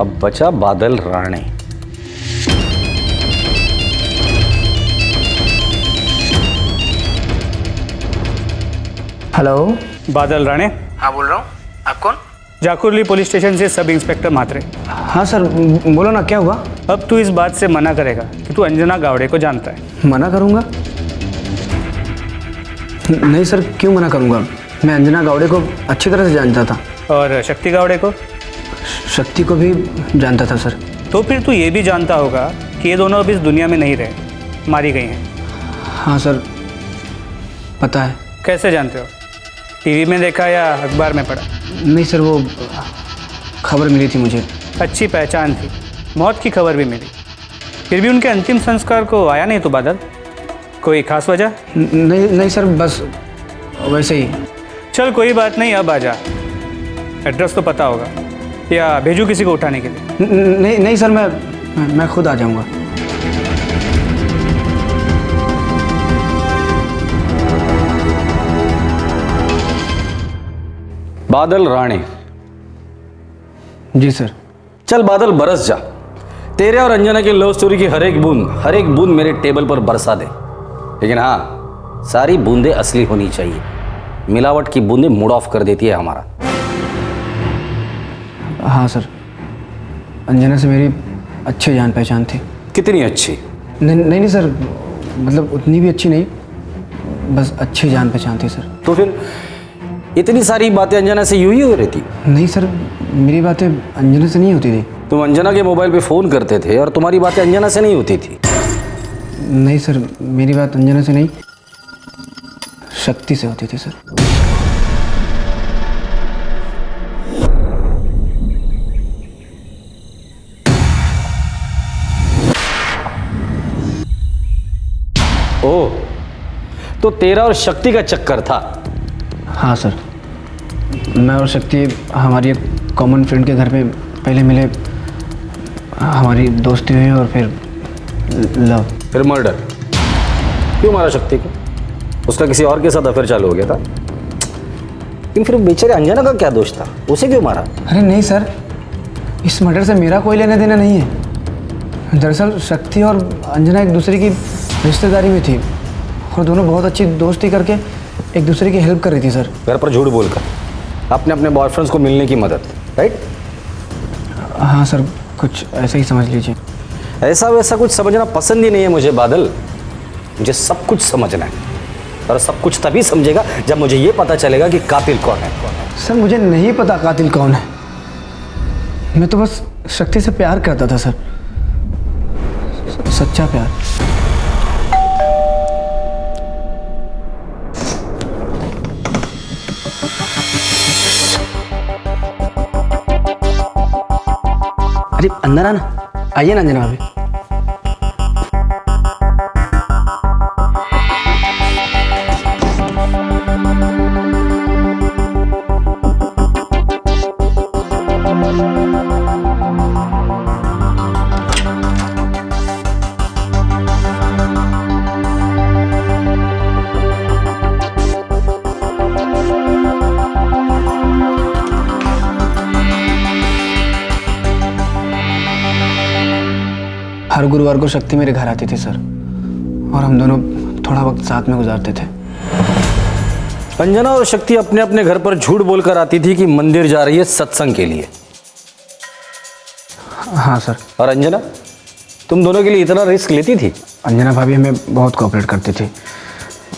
अब बचा बादल राणे।
हेलो,
बादल राणे।
हाँ बोल रहा हूँ। आप कौन?
जाकुरली पुलिस स्टेशन से सब इंस्पेक्टर म्हात्रे।
हाँ सर, बोलो ना, क्या हुआ?
अब तू इस बात से मना करेगा कि तू अंजना गावड़े को जानता है।
मना करूँगा? नहीं सर, क्यों मना करूँगा? मैं अंजना गावड़े को अच्छी तरह से जानता था।
और शक्ति गावड़े को?
शक्ति को भी जानता था सर।
तो फिर तू ये भी जानता होगा कि ये दोनों अब इस दुनिया में नहीं रहे, मारी गई हैं।
हाँ सर, पता है।
कैसे जानते हो? टीवी में देखा या अखबार में पढ़ा?
नहीं सर, वो खबर मिली थी मुझे।
अच्छी पहचान थी, मौत की खबर भी मिली, फिर भी उनके अंतिम संस्कार को आया नहीं तो बादल? कोई खास वजह?
नहीं सर, बस वैसे ही।
चल कोई बात नहीं, अब आ जा। एड्रेस तो पता होगा, या भेजूँ किसी को उठाने के लिए?
नहीं सर, मैं खुद आ जाऊँगा।
बादल राणे।
जी सर।
चल बादल, बरस जा। तेरे और अंजना की लव स्टोरी की हर एक बूंद मेरे टेबल पर बरसा दे। लेकिन हाँ, सारी बूंदें असली होनी चाहिए। मिलावट की बूंदें मूड ऑफ कर देती है हमारा।
हाँ सर, अंजना से मेरी अच्छी जान पहचान थी।
कितनी अच्छी?
नहीं सर, मतलब उतनी भी अच्छी नहीं, बस अच्छी जान पहचान थी सर।
तो फिर इतनी सारी बातें अंजना से यूं ही हो रही थी?
नहीं सर, मेरी बातें अंजना से नहीं होती थी।
तुम अंजना के मोबाइल पे फ़ोन करते थे और तुम्हारी बातें अंजना से नहीं होती थी?
नहीं सर, मेरी बात अंजना से नहीं, शक्ति से होती थी सर।
ओह, तो तेरा और शक्ति का चक्कर था?
हाँ सर, मैं और शक्ति हमारी एक कॉमन फ्रेंड के घर पे पहले मिले, हमारी दोस्ती हुई और फिर लव।
फिर मर्डर? क्यों मारा शक्ति को? उसका किसी और के साथ अफेयर चालू हो गया था? लेकिन फिर बेचारे अंजना का क्या दोष था? उसे क्यों मारा?
अरे नहीं सर, इस मर्डर से मेरा कोई लेना देना नहीं है। दरअसल शक्ति और अंजना एक दूसरे की रिश्तेदारी में थी और दोनों बहुत अच्छी दोस्ती करके एक दूसरे की हेल्प कर रही थी सर।
घर पर झूठ बोलकर अपने बॉयफ्रेंड्स को मिलने की मदद, राइट?
हाँ सर, कुछ ऐसा ही समझ लीजिए।
ऐसा वैसा कुछ समझना पसंद ही नहीं है मुझे बादल। मुझे सब कुछ समझना है, और सब कुछ तभी समझेगा जब मुझे ये पता चलेगा कि कातिल कौन है।
सर मुझे नहीं पता कातिल कौन है, मैं तो बस शक्ति से प्यार करता था सर, सच्चा प्यार। अरे अंदर आना, आइए ना अंजना भाभी। हर गुरुवार को शक्ति मेरे घर आती थी सर, और हम दोनों थोड़ा वक्त साथ में गुजारते थे।
अंजना और शक्ति अपने अपने घर पर झूठ बोलकर आती थी कि मंदिर जा रही है सत्संग के लिए।
हाँ सर।
और अंजना तुम दोनों के लिए इतना रिस्क लेती थी?
अंजना भाभी हमें बहुत कोऑपरेट करती थी,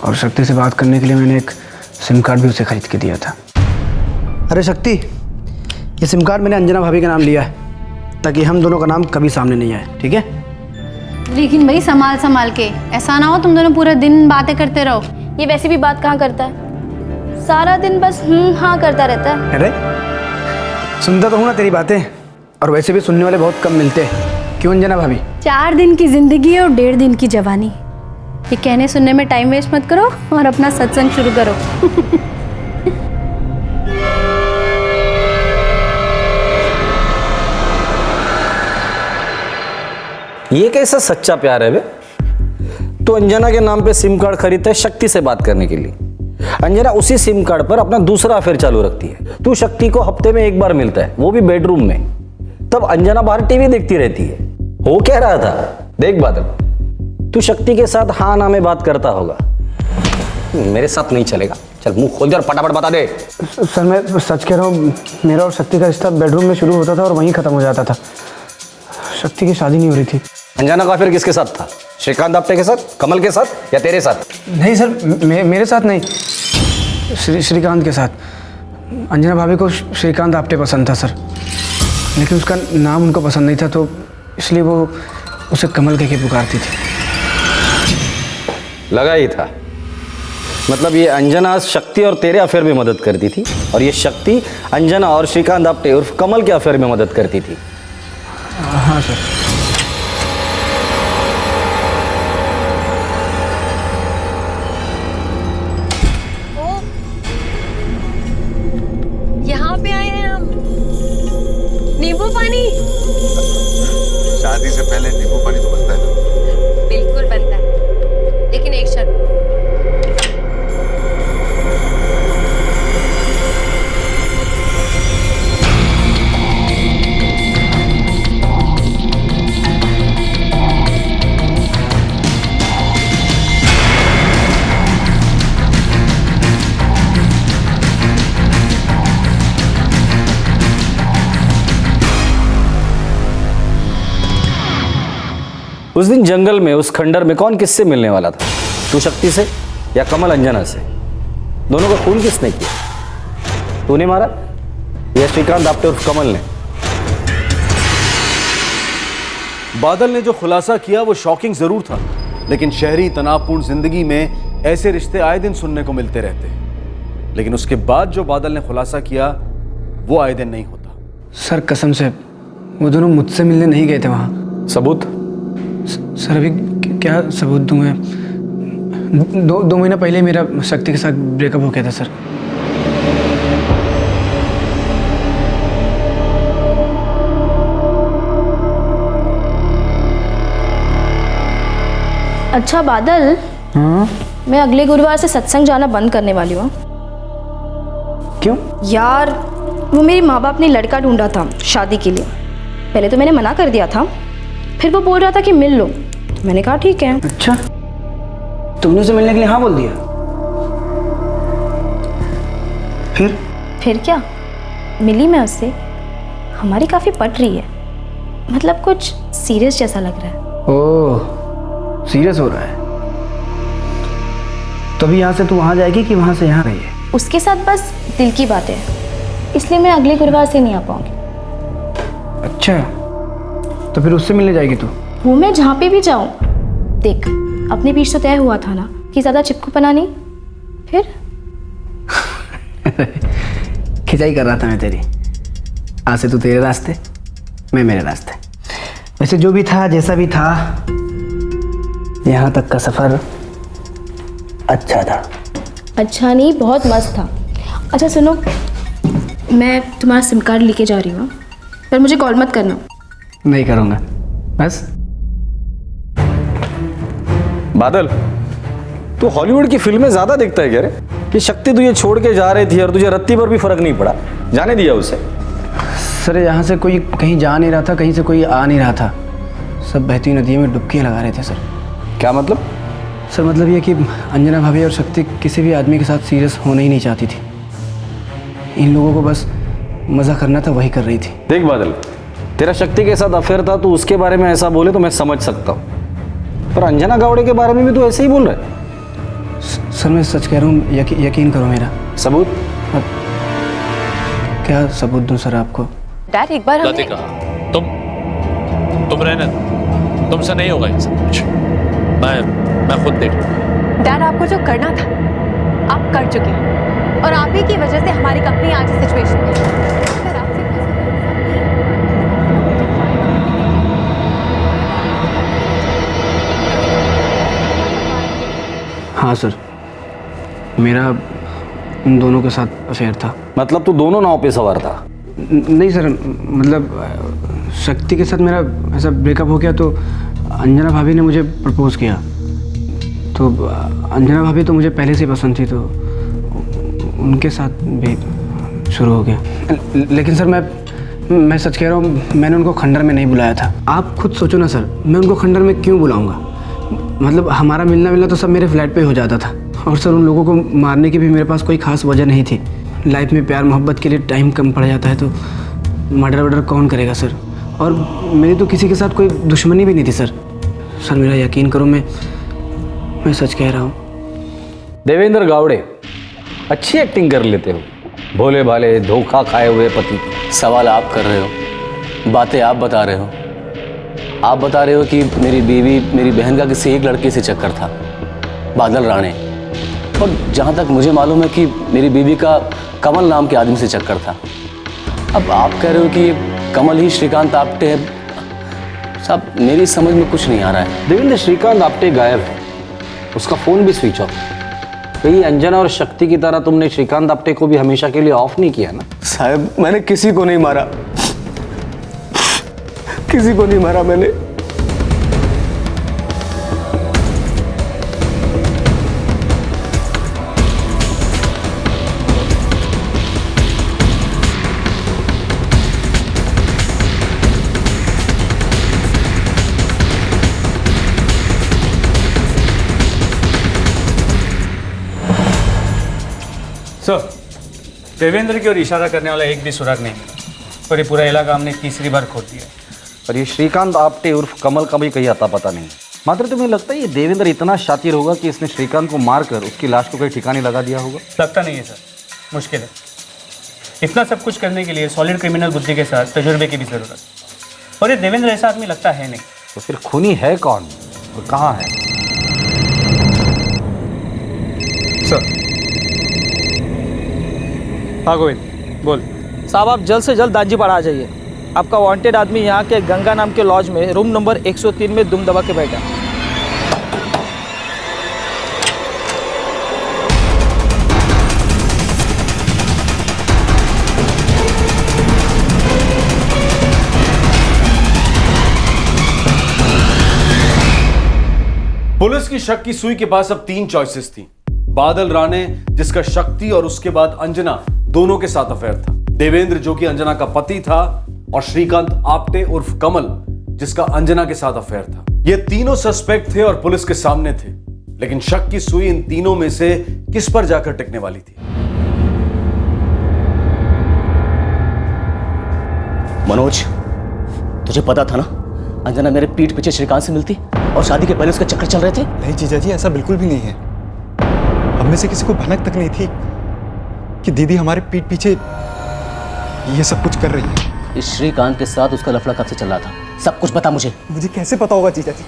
और शक्ति से बात करने के लिए मैंने एक सिम कार्ड भी उसे खरीद के दिया था। अरे शक्ति, ये सिम कार्ड मैंने अंजना भाभी का नाम लिया है ताकि हम दोनों का नाम कभी सामने नहीं आए, ठीक है?
लेकिन भाई संभाल संभाल के, ऐसा ना हो तुम दोनों पूरा दिन बातें करते रहो।
ये वैसे भी बात कहाँ करता है, सारा दिन बस हाँ करता रहता है।
अरे सुनता तो हूँ ना तेरी बातें, और वैसे भी सुनने वाले बहुत कम मिलते हैं, क्यों अंजना भाभी?
4 दिन की जिंदगी और 1.5 दिन की जवानी, ये कहने सुनने में टाइम वेस्ट मत करो और अपना सत्संग शुरू करो।
ये कैसा सच्चा प्यार है बे? तो अंजना के नाम पे सिम कार्ड खरीदता है शक्ति से बात करने के लिए, अंजना उसी सिम कार्ड पर अपना दूसरा अफेयर चालू रखती है। तू शक्ति को हफ्ते में एक बार मिलता है, वो भी बेडरूम में। तब अंजना बाहर टीवी देखती रहती है। हो क्या रहा था देख बादल, तू शक्ति के साथ हाँ ना में बात करता होगा। मेरे साथ नहीं चलेगा, चल मुंह खोल दे और फटाफट बता दे।
सर मैं सच कह रहा हूँ, मेरा और शक्ति का रिश्ता बेडरूम में शुरू होता था और वहीं खत्म हो जाता था। शक्ति की शादी नहीं हो रही थी।
अंजना का अफेयर किसके साथ था? श्रीकांत आप्टे के साथ, कमल के साथ या तेरे साथ?
नहीं सर, मेरे साथ नहीं, श्रीकांत के साथ। अंजना भाभी को श्रीकांत आप्टे पसंद था सर, लेकिन उसका नाम उनको पसंद नहीं था, तो इसलिए वो उसे कमल कह के पुकारती थी।
लगा ही था। मतलब ये अंजना शक्ति और तेरे अफेयर में मदद करती थी, और ये शक्ति अंजना और श्रीकांत आप्टे उर्फ कमल के अफेयर में मदद करती थी।
हाँ सर।
यहाँ पे आए हैं हम। नींबू पानी।
शादी से पहले नींबू पानी तो बनता है ना?
बिल्कुल बनता है, लेकिन एक शर्त।
उस दिन जंगल में उस खंडर में कौन किससे मिलने वाला था? तू शक्ति से या कमल अंजना से? दोनों का खून किसने किया? तूने मारा या श्रीकांत आप्टे उर्फ कमल ने?
बादल ने जो खुलासा किया वो शॉकिंग जरूर था, लेकिन शहरी तनावपूर्ण जिंदगी में ऐसे रिश्ते आए दिन सुनने को मिलते रहते हैं। लेकिन उसके बाद जो बादल ने खुलासा किया वो आए दिन नहीं होता।
सर कसम से वो दोनों मुझसे मिलने नहीं गए थे वहाँ।
सबूत?
सर अभी क्या सबूत दूं मैं? दो महीना पहले मेरा शक्ति के साथ ब्रेकअप हो गया था सर।
अच्छा बादल,
हाँ?
मैं अगले गुरुवार से सत्संग जाना बंद करने वाली हूँ।
क्यों?
यार वो मेरी माँ बाप ने लड़का ढूंढा था शादी के लिए। पहले तो मैंने मना कर दिया था, फिर वो बोल रहा था कि मिल लो, तो मैंने कहा ठीक है।
अच्छा, तुमने उसे मिलने के लिए हाँ बोल दिया? फिर
क्या, मिली मैं उससे। हमारी काफ़ी पट रही है, मतलब कुछ सीरियस जैसा लग रहा है।
ओह, सीरियस हो रहा है? तो अभी यहाँ से तू वहाँ जाएगी कि वहाँ से यहाँ रही है?
उसके साथ बस दिल की बात है, इसलिए मैं अगले गुरुवार से नहीं आ पाऊंगी।
अच्छा, तो फिर उससे मिलने जाएगी तू?
वो मैं जहाँ पे भी जाऊँ। देख, अपने बीच तो तय हुआ था ना कि ज़्यादा चिपकूपना नहीं। फिर
खिंचाई कर रहा था मैं तेरी। आज से तू तेरे रास्ते, मैं मेरे रास्ते। वैसे जो भी था, जैसा भी था, यहाँ तक का सफ़र अच्छा था।
अच्छा नहीं, बहुत मस्त था। अच्छा सुनो, मैं तुम्हारा सिम कार्ड लेके जा रही हूँ, पर मुझे कॉल मत करना।
नहीं करूँगा, बस।
बादल, तू हॉलीवुड की फिल्में ज्यादा देखता है क्या रे? कि शक्ति तुझे छोड़ के जा रही थी और तुझे रत्ती पर भी फर्क नहीं पड़ा, जाने दिया उसे?
सर यहाँ से कोई कहीं जा नहीं रहा था, कहीं से कोई आ नहीं रहा था। सब बहती नदी में डुबकियाँ लगा रहे थे सर।
क्या मतलब?
सर मतलब ये कि अंजना भाभी और शक्ति किसी भी आदमी के साथ सीरियस होना ही नहीं चाहती थी। इन लोगों को बस मज़ा करना था, वही कर रही थी।
देख बादल, तेरा शक्ति के साथ अफेयर था, तो उसके बारे में ऐसा बोले तो मैं समझ सकता हूँ, पर अंजना गावड़े के बारे में भी तो ऐसे ही बोल रहा है।
सर मैं सच कह रहा हूँ, यकीन करो मेरा।
सबूत?
क्या सबूत दूँ सर आपको?
डैड एक बार
लतिका, तुम रहने दो, तुमसे नहीं होगा ये सब कुछ। मैं खुद देख लूंगा।
डैड आपको जो करना था आप कर चुके हैं, और आप ही की वजह से हमारी कंपनी आज इस सिचुएशन में है।
हाँ सर, मेरा उन दोनों के साथ अफेयर था।
मतलब तू दोनों नाव पे सवार था?
नहीं सर, मतलब शक्ति के साथ मेरा ऐसा ब्रेकअप हो गया, तो अंजना भाभी ने मुझे प्रपोज किया। तो अंजना भाभी तो मुझे पहले से पसंद थी, तो उनके साथ भी शुरू हो गया। लेकिन सर मैं सच कह रहा हूँ, मैंने उनको खंडर में नहीं बुलाया था। आप खुद सोचो ना सर, मैं उनको खंडर में क्यों बुलाऊंगा? मतलब हमारा मिलना तो सब मेरे फ्लैट पे हो जाता था। और सर उन लोगों को मारने की भी मेरे पास कोई खास वजह नहीं थी। लाइफ में प्यार मोहब्बत के लिए टाइम कम पड़ जाता है तो मर्डर वर्डर कौन करेगा सर? और मेरी तो किसी के साथ कोई दुश्मनी भी नहीं थी सर। सर मेरा यकीन करो, मैं सच कह रहा हूँ।
देवेंद्र गावड़े, अच्छी एक्टिंग कर लेते हो, भोले भाले धोखा खाए हुए पति।
सवाल आप कर रहे हो, बातें आप बता रहे हो। आप बता रहे हो कि मेरी बीवी, मेरी बहन का किसी एक लड़के से चक्कर था, बादल राणे। और जहाँ तक मुझे मालूम है कि मेरी बीवी का कमल नाम के आदमी से चक्कर था। अब आप कह रहे हो कि कमल ही श्रीकांत आप्टे है। साहब मेरी समझ में कुछ नहीं आ रहा है।
देवेंद्र, श्रीकांत आप्टे गायब है, उसका फोन भी स्विच ऑफ। कहीं अंजना और शक्ति की तरह तुमने श्रीकांत आप्टे को भी हमेशा के लिए ऑफ नहीं किया ना?
साहब मैंने किसी को नहीं मारा, किसी को नहीं मारा मैंने।
सर, देवेंद्र की ओर इशारा करने वाला एक भी सुराग नहीं मिला और ये पूरा इलाका हमने तीसरी बार खोद दिया।
और ये श्रीकांत आप्टे उर्फ कमल का भी कहीं अता पता नहीं। मात्र तुम्हें लगता है ये देवेंद्र इतना शातिर होगा कि इसने श्रीकांत को मारकर उसकी लाश को कहीं ठिकाने लगा दिया होगा?
लगता नहीं है सर, मुश्किल है। इतना सब कुछ करने के लिए सॉलिड क्रिमिनल बुद्धि के साथ तजुर्बे की भी ज़रूरत है, और ये देवेंद्र ऐसा आदमी लगता है नहीं।
तो फिर खूनी है कौन और कहाँ है?
सर, हाँ गोविंद बोल।
साहब आप जल्द से जल्द दांजी पड़ा आ जाइए। आपका वांटेड आदमी यहाँ के गंगा नाम के लॉज में रूम नंबर 103 में दुम दबा के बैठा।
पुलिस की शक की सुई के पास अब 3 चॉइसेस थी। बादल राणे, जिसका शक्ति और उसके बाद अंजना दोनों के साथ अफेयर था, देवेंद्र जो कि अंजना का पति था, और श्रीकांत आप्टे उर्फ कमल जिसका अंजना के साथ अफेयर था। ये तीनों सस्पेक्ट थे और पुलिस के सामने थे, लेकिन शक की सुई इन तीनों में से किस पर जाकर टिकने वाली थी?
मनोज, तुझे पता था ना अंजना मेरे पीठ पीछे श्रीकांत से मिलती और शादी के पहले उसका चक्कर चल रहे थे?
नहीं जीजा जी, ऐसा बिल्कुल भी नहीं है। हम में से किसी को भनक तक नहीं थी कि दीदी हमारे पीठ पीछे ये सब कुछ कर रही है।
इस श्रीकांत के साथ उसका लफड़ा कब से चल रहा था? सब कुछ बता मुझे।
मुझे कैसे पता होगा जीजा जी?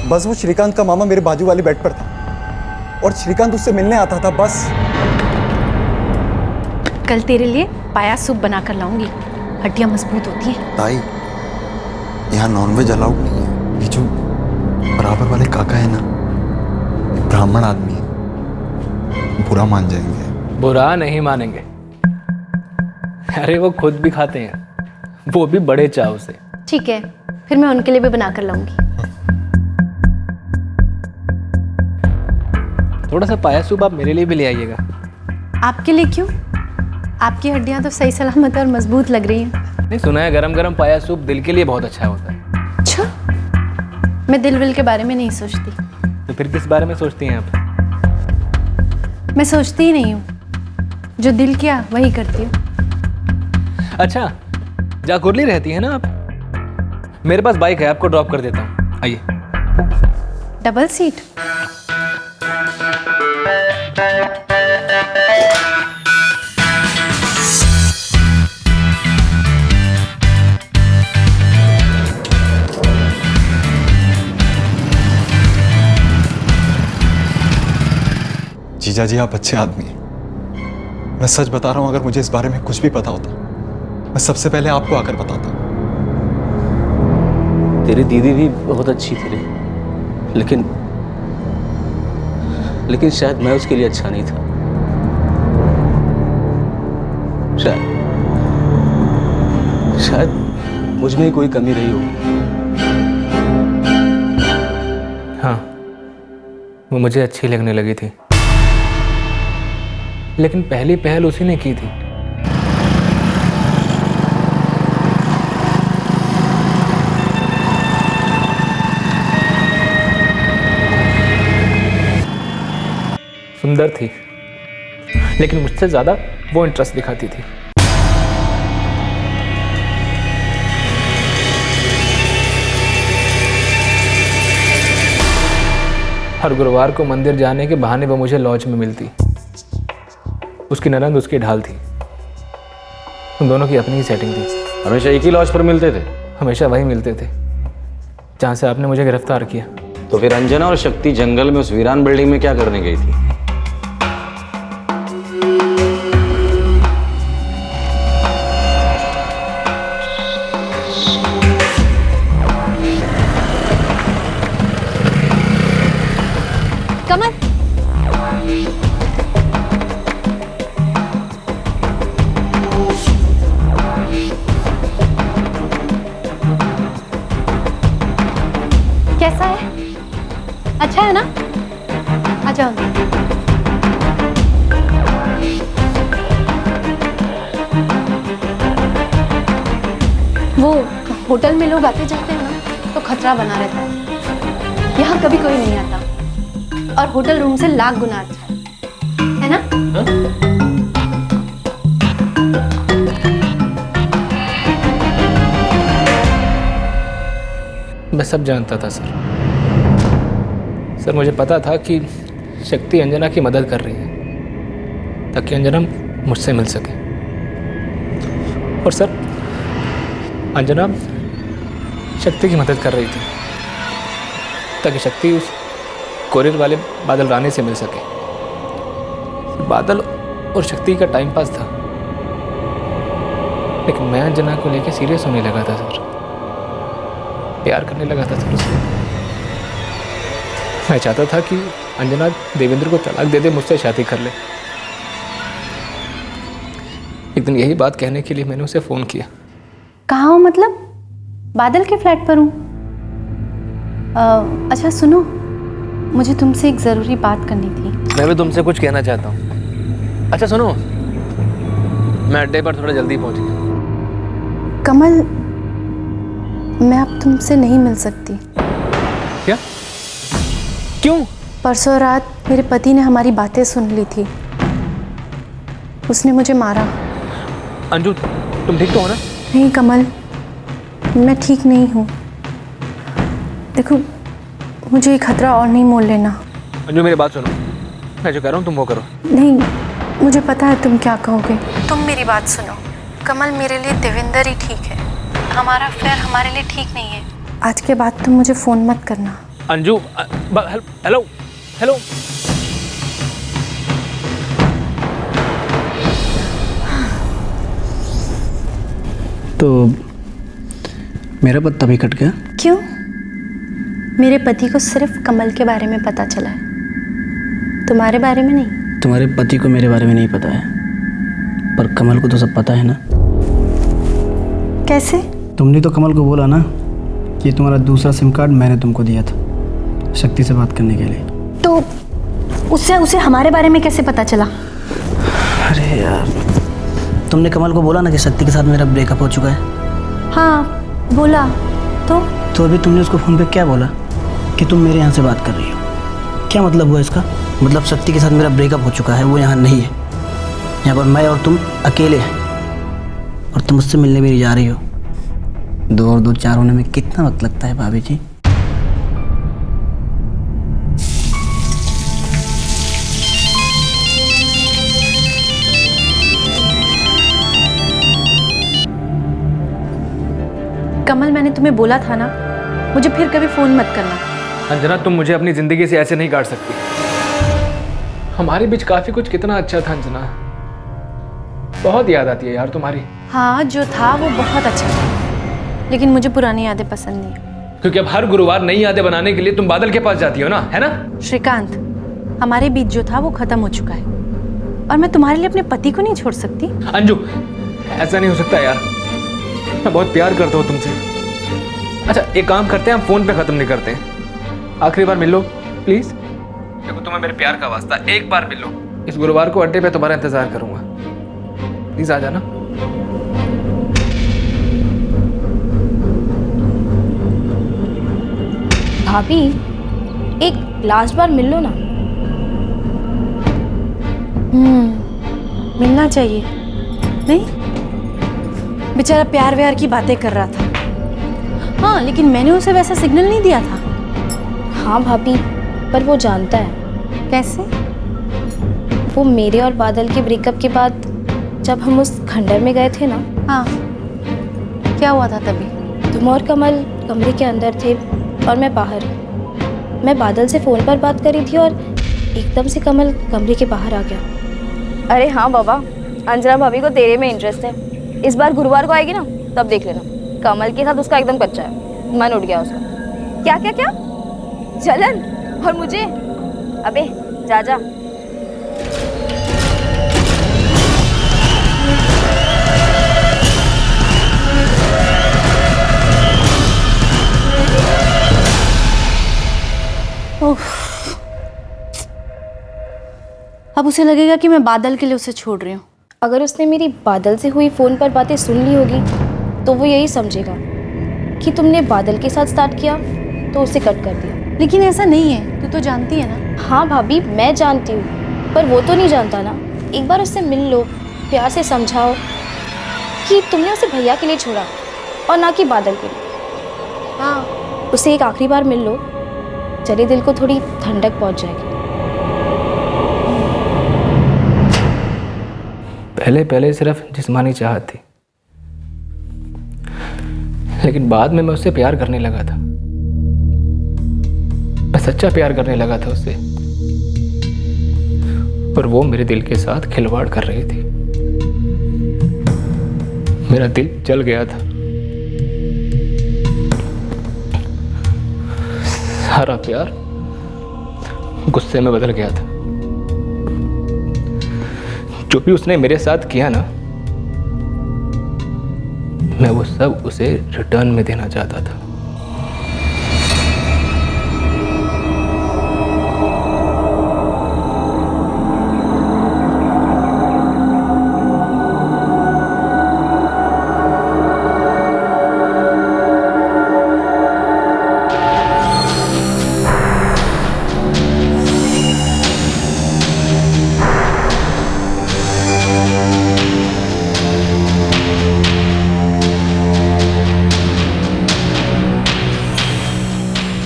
बस वो श्रीकांत का मामा मेरे बाजू वाले बेड पर था और श्रीकांत उससे मिलने आता था, बस।
कल तेरे लिए पाया सूप बना कर लाऊंगी, हड्डियां मजबूत होती हैं।
ताई, यहाँ नॉनवेज अलाउड नहीं है। ये जो बराबर वाले काका है ना, ब्राह्मण आदमी है, बुरा मान जाएंगे।
बुरा नहीं मानेंगे। अरे वो खुद भी खाते हैं, वो भी बड़े चाव से।
ठीक है, फिर मैं उनके लिए भी बना कर लाऊंगी।
थोड़ा सा पाया सूप आप मेरे लिए भी ले आइएगा।
आपके लिए क्यों? आपकी हड्डियां तो सही सलामत और मजबूत लग रही हैं।
नहीं, सुना है गरम गरम पाया सूप दिल के लिए बहुत अच्छा होता है।
अच्छा, मैं दिल विल के बारे में नहीं सोचती।
तो फिर किस बारे में सोचती हैं आप?
मैं सोचती ही नहीं हूँ, जो दिल किया वही करती हूँ।
अच्छा, जाकुरली रहती है ना आप? मेरे पास बाइक है, आपको ड्रॉप कर देता हूँ, आइए।
Double seat?
जीजा जी, आप अच्छे आदमी हैं। मैं सच बता रहा हूं, अगर मुझे इस बारे में कुछ भी पता होता मैं सबसे पहले आपको आकर बताता।
तेरी दीदी भी बहुत अच्छी थी रे, लेकिन शायद मैं उसके लिए अच्छा नहीं था। शायद मुझ में ही कोई कमी रही होगी।
हाँ, वो मुझे अच्छी लगने लगी थी,
लेकिन पहली पहल उसी ने की थी। सुंदर थी, लेकिन मुझसे ज्यादा वो इंटरेस्ट दिखाती थी। हर गुरुवार को मंदिर जाने के बहाने वो मुझे लॉज में मिलती। उसकी ननंद उसकी ढाल थी। उन दोनों की अपनी ही सेटिंग थी।
हमेशा एक ही लॉज पर मिलते थे?
हमेशा वही मिलते थे जहाँ से आपने मुझे गिरफ्तार किया।
तो फिर अंजना और शक्ति जंगल में उस वीरान बिल्डिंग में क्या करने गई थी?
कमल, कैसा है? अच्छा है ना? आ जाओ। वो होटल में लोग आते जाते हैं ना, तो खतरा बना रहता है। यहाँ कभी कोई नहीं आता और होटल रूम से लाख गुना अच्छा है ना?
मैं सब जानता था सर। सर मुझे पता था कि शक्ति अंजना की मदद कर रही है ताकि अंजना मुझसे मिल सके। और सर अंजना शक्ति की मदद कर रही थी ताकि शक्ति उस कोरियर वाले बादल रानी से मिल सके। बादल और शक्ति का टाइम पास था, लेकिन मैं अंजना को लेके सीरियस होने लगा था सर। प्यार करने लगा था सर उससे। मैं चाहता था कि अंजना देवेंद्र को तलाक दे दे, मुझसे शादी कर ले। एक दिन यही बात कहने के लिए मैंने उसे फ़ोन किया।
कहाँ हो? मतलब बादल के फ्लैट पर हूँ। अच्छा सुनो, मुझे तुमसे एक ज़रूरी बात करनी थी।
मैं भी तुमसे कुछ कहना चाहता हूँ। अच्छा सुनो, मैं अड्डे पर थोड़ा जल्दी पहुँच गया।
कमल, मैं अब तुमसे नहीं मिल सकती।
क्या? क्यों?
परसों रात मेरे पति ने हमारी बातें सुन ली थी। उसने मुझे मारा।
अंजू, तुम ठीक तो हो ना?
नहीं कमल, मैं ठीक नहीं हूँ। देखो, मुझे ये खतरा और नहीं मोल लेना।
अंजू मेरी बात सुनो, मैं जो कह रहा हूँ तुम वो करो।
नहीं, मुझे पता है तुम क्या कहोगे। तुम मेरी बात सुनो। कमल, मेरे लिए देवेंद्र ही ठीक है। हमारा अफेयर हमारे लिए ठीक नहीं है। आज के बाद तुम मुझे फ़ोन मत करना।
Anju, hello hello.
तो मेरा पत्ता भी कट गया?
क्यों? मेरे पति को सिर्फ कमल के बारे में पता चला है, तुम्हारे बारे में नहीं।
तुम्हारे पति को मेरे बारे में नहीं पता है, पर कमल को तो सब पता है ना।
कैसे?
तुमने तो कमल को बोला ना कि तुम्हारा दूसरा सिम कार्ड मैंने तुमको दिया था शक्ति से बात करने के लिए।
तो उसे हमारे बारे में कैसे पता चला?
अरे यार, तुमने कमल को बोला ना कि शक्ति के साथ मेरा ब्रेकअप हो चुका है।
हाँ बोला। तो
अभी तुमने उसको फ़ोन पे क्या बोला कि तुम मेरे यहाँ से बात कर रही हो? क्या मतलब हुआ इसका? मतलब शक्ति के साथ मेरा ब्रेकअप हो चुका है, वो यहाँ नहीं है। यहाँ पर मैं और तुम अकेले हैं और तुम मुझसे मिलने भी नहीं जा रही हो। 2 और 2 4 होने में कितना वक्त लगता है भाभी जी?
कमल, मैंने तुम्हें बोला था ना, मुझे फिर कभी फ़ोन मत करना।
अंजना, तुम मुझे अपनी ज़िंदगी से ऐसे नहीं काट सकती। हमारे बीच काफ़ी कुछ कितना अच्छा था अंजना। बहुत याद आती है यार तुम्हारी।
हाँ, जो था वो बहुत अच्छा था, लेकिन मुझे पुरानी यादें पसंद नहीं है।
क्योंकि अब हर गुरुवार नई यादें बनाने के लिए तुम बादल के पास जाती हो ना, है ना?
श्रीकांत, हमारे बीच जो था वो खत्म हो चुका है और मैं तुम्हारे लिए अपने पति को नहीं छोड़ सकती।
अंजू, ऐसा नहीं हो सकता यार। मैं बहुत प्यार करता हूँ तुमसे। अच्छा एक काम करते हैं, हम फोन पे खत्म नहीं करते हैं। आखिरी बार मिल लो प्लीज। देखो तुम्हें मेरे प्यार का वास्ता, एक बार मिल लो इस गुरुवार को अड्डे पे तुम्हारा इंतजार करूंगा। प्लीज आ जाना।
भाभी, एक लास्ट बार मिल लो ना।
मिलना चाहिए नहीं? बेचारा प्यार व्यार की बातें कर रहा था। हाँ, लेकिन मैंने उसे वैसा सिग्नल नहीं दिया था।
हाँ भाभी, पर वो जानता है।
कैसे?
वो मेरे और बादल के ब्रेकअप के बाद जब हम उस खंडर में गए थे ना।
हाँ, क्या हुआ था तभी?
तुम और कमल कमरे के अंदर थे और मैं बाहर। मैं बादल से फ़ोन पर बात कर रही थी और एकदम से कमल कमरे के बाहर आ गया।
अरे हाँ बाबा, अंजना भाभी को तेरे में इंटरेस्ट है। इस बार गुरुवार को आएगी ना, तब देख लेना। कमल के साथ उसका एकदम कच्चा है, मन उठ गया उसका। क्या क्या क्या? जलन? और मुझे? अबे जा जा।
अब उसे लगेगा कि मैं बादल के लिए उसे छोड़ रही हूँ।
अगर उसने मेरी बादल से हुई फ़ोन पर बातें सुन ली होगी तो वो यही समझेगा कि तुमने बादल के साथ स्टार्ट किया तो उसे कट कर दिया।
लेकिन ऐसा नहीं है, तू तो जानती है ना।
हाँ भाभी, मैं जानती हूँ, पर वो तो नहीं जानता ना। एक बार उससे मिल लो, प्यार से समझाओ कि तुमने उसे भैया के लिए छोड़ा और ना कि बादल के लिए। हाँ, उसे एक आखिरी बार मिल लो, चले दिल को थोड़ी ठंडक पहुँच जाएगी।
पहले सिर्फ जिस्मानी चाहत थी, लेकिन बाद में मैं उससे प्यार करने लगा था। मैं सच्चा प्यार करने लगा था उससे, और वो मेरे दिल के साथ खिलवाड़ कर रही थी। मेरा दिल जल गया था। सारा प्यार गुस्से में बदल गया था। जो भी उसने मेरे साथ किया ना, मैं वो सब उसे रिटर्न में देना चाहता था।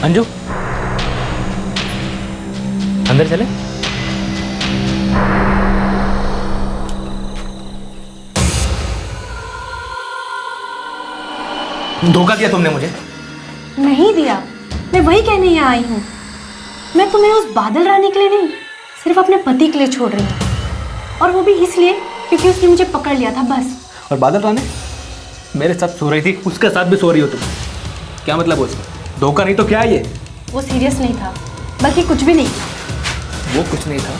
अंजू, अंदर चले। धोखा दिया तुमने मुझे।
नहीं दिया, मैं वही कहने यहाँ आई हूँ। मैं तुम्हें उस बादल रानी के लिए नहीं, सिर्फ अपने पति के लिए छोड़ रही हूँ। और वो भी इसलिए क्योंकि उसने मुझे पकड़ लिया था, बस।
और बादल रानी मेरे साथ सो रही थी, उसके साथ भी सो रही हो तुम। क्या मतलब हो इसका? धोखा नहीं तो क्या है ये?
वो सीरियस नहीं था, बल्कि कुछ भी नहीं था।
वो कुछ नहीं था,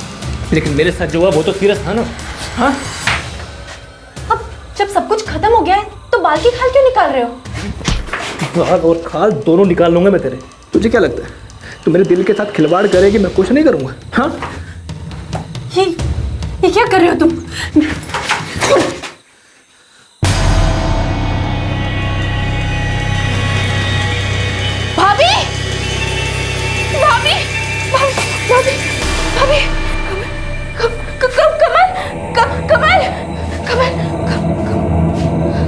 लेकिन मेरे साथ जो हुआ वो तो सीरियस था ना। हाँ,
अब जब सब कुछ खत्म हो गया है तो बाल की खाल क्यों निकाल रहे हो?
बाल और खाल दोनों निकाल लूंगा मैं तेरे। तुझे क्या लगता है तू मेरे दिल के साथ खिलवाड़ करेगी, मैं कुछ नहीं करूंगा? हाँ,
ये क्या कर रहे हो तुम?
भाभी, भाभी, भाभी, भाभी, कमल, कमल, कमल,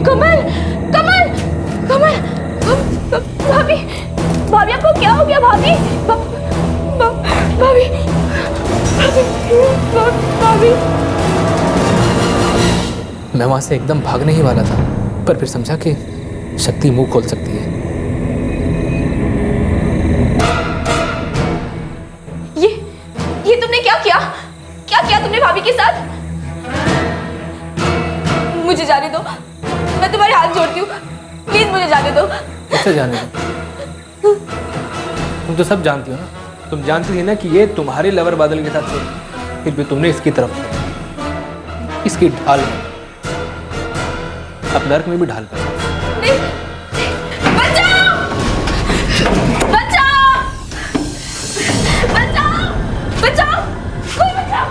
कमल, कमल, कमल, भाभी, भाभी आपको क्या हो गया? भाभी, भाभी, भाभी।
मैं वहां से एकदम भागने ही वाला था, पर फिर समझा कि शक्ति मुंह खोल सकती है।
ये तुमने क्या किया? क्या किया तुमने भाभी के साथ? मुझे जाने दो, मैं तुम्हारे हाथ जोड़ती हूँ, प्लीज मुझे जाने दो।
कैसे जाने दो? तुम तो सब जानती हो ना। तुम जानती है ना कि ये तुम्हारे लवर बादल के साथ थे, फिर भी तुमने इसकी तरफ, इसकी ढाल अब नर्क में भी ढाल कर।
बचाओ! बचाओ! बचाओ! बचाओ! कोई बचाओ!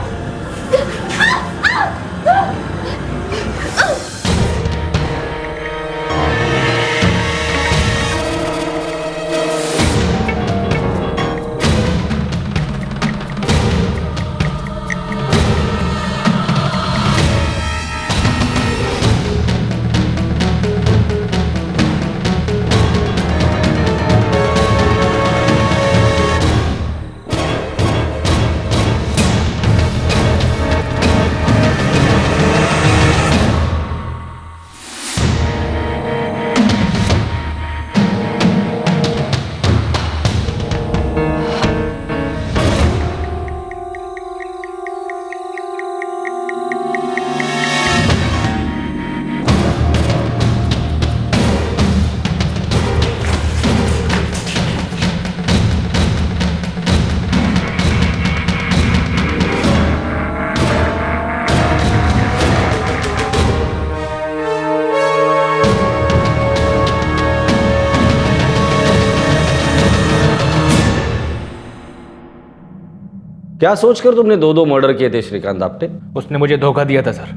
क्या सोचकर तुमने 2 मर्डर किए थे श्रीकांत आप्टे?
उसने मुझे धोखा दिया था सर,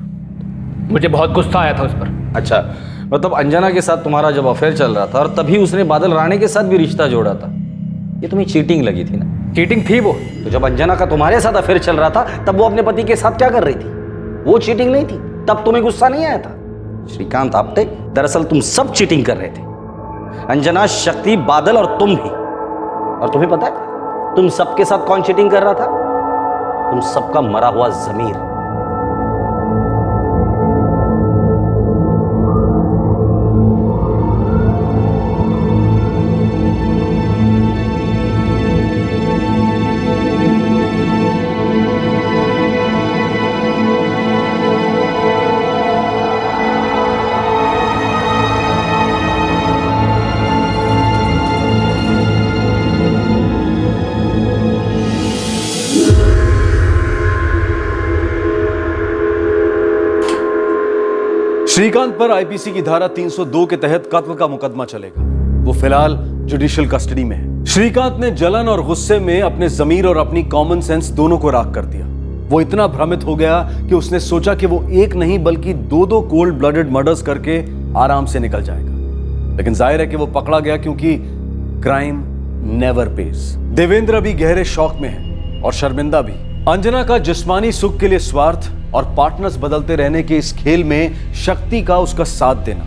मुझे बहुत गुस्सा आया था उस पर।
अच्छा, मतलब अंजना के साथ तुम्हारा जब अफेयर चल रहा था और तभी उसने बादल राणे के साथ भी रिश्ता जोड़ा था, ये तुम्हें चीटिंग लगी थी ना?
चीटिंग थी वो।
तो जब अंजना का तुम्हारे साथ अफेयर चल रहा था तब वो अपने पति के साथ क्या कर रही थी? वो चीटिंग नहीं थी? तब तुम्हें गुस्सा नहीं आया था? श्रीकांत आप्टे, दरअसल तुम सब चीटिंग कर रहे थे, अंजना, शक्ति, बादल और तुम भी। और तुम्हें पता है तुम सबके साथ कौन चीटिंग कर रहा था? तुम सबका मरा हुआ जमीर।
श्रीकांत पर आईपीसी की धारा 302 के तहत कत्ल का मुकदमा चलेगा। वो फिलहाल जुडिशियल कस्टडी में है। श्रीकांत ने जलन और गुस्से में अपने जमीर और अपनी कॉमन सेंस दोनों को राख कर दिया। वो इतना भ्रमित हो गया कि उसने सोचा कि वो एक नहीं बल्कि 2 कोल्ड ब्लडेड मर्डर्स करके आराम से निकल जाएगा। लेकिन जाहिर है कि वो पकड़ा गया, क्योंकि क्राइम नेवर पेज। देवेंद्र भी गहरे शौक में है और शर्मिंदा भी। अंजना का जिस्मानी सुख के लिए स्वार्थ और पार्टनर्स बदलते रहने के इस खेल में शक्ति का उसका साथ देना,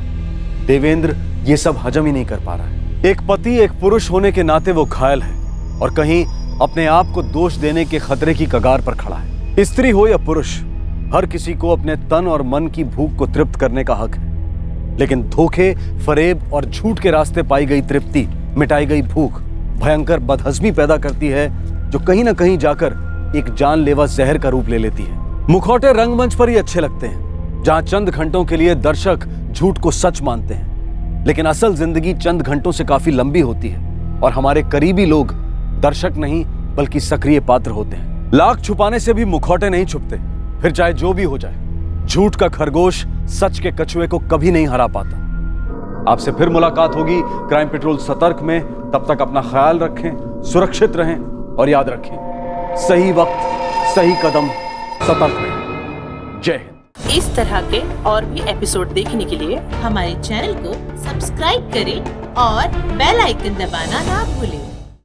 देवेंद्र ये सब हजम ही नहीं कर पा रहा है। एक पति, एक पुरुष होने के नाते वो घायल है और कहीं अपने आप को दोष देने के खतरे की कगार पर खड़ा है। स्त्री हो या पुरुष, हर किसी को अपने तन और मन की भूख को तृप्त करने का हक है। लेकिन धोखे, फरेब और झूठ के रास्ते पाई गई तृप्ति, मिटाई गई भूख भयंकर बदहजमी पैदा करती है, जो कहीं ना कहीं जाकर एक जानलेवा जहर का रूप ले लेती है। मुखौटे रंगमंच पर ही अच्छे लगते हैं, जहां चंद घंटों के लिए दर्शक झूठ को सच मानते हैं, लेकिन असल जिंदगी चंद घंटों से काफी लंबी होती है और हमारे करीबी लोग दर्शक नहीं बल्कि सक्रिय पात्र होते हैं। लाख छुपाने से भी मुखौटे नहीं छुपते, फिर चाहे जो भी हो जाए। झूठ का खरगोश सच के कछुए को कभी नहीं हरा पाता। आपसे फिर मुलाकात होगी क्राइम पेट्रोल सतर्क में। तब तक अपना ख्याल रखें, सुरक्षित रहें और याद रखें, सही वक्त सही कदम, सतर्क रहें। जय हिंद।
इस तरह के और भी एपिसोड देखने के लिए हमारे चैनल को सब्सक्राइब करें और बेल आइकन दबाना ना भूलें।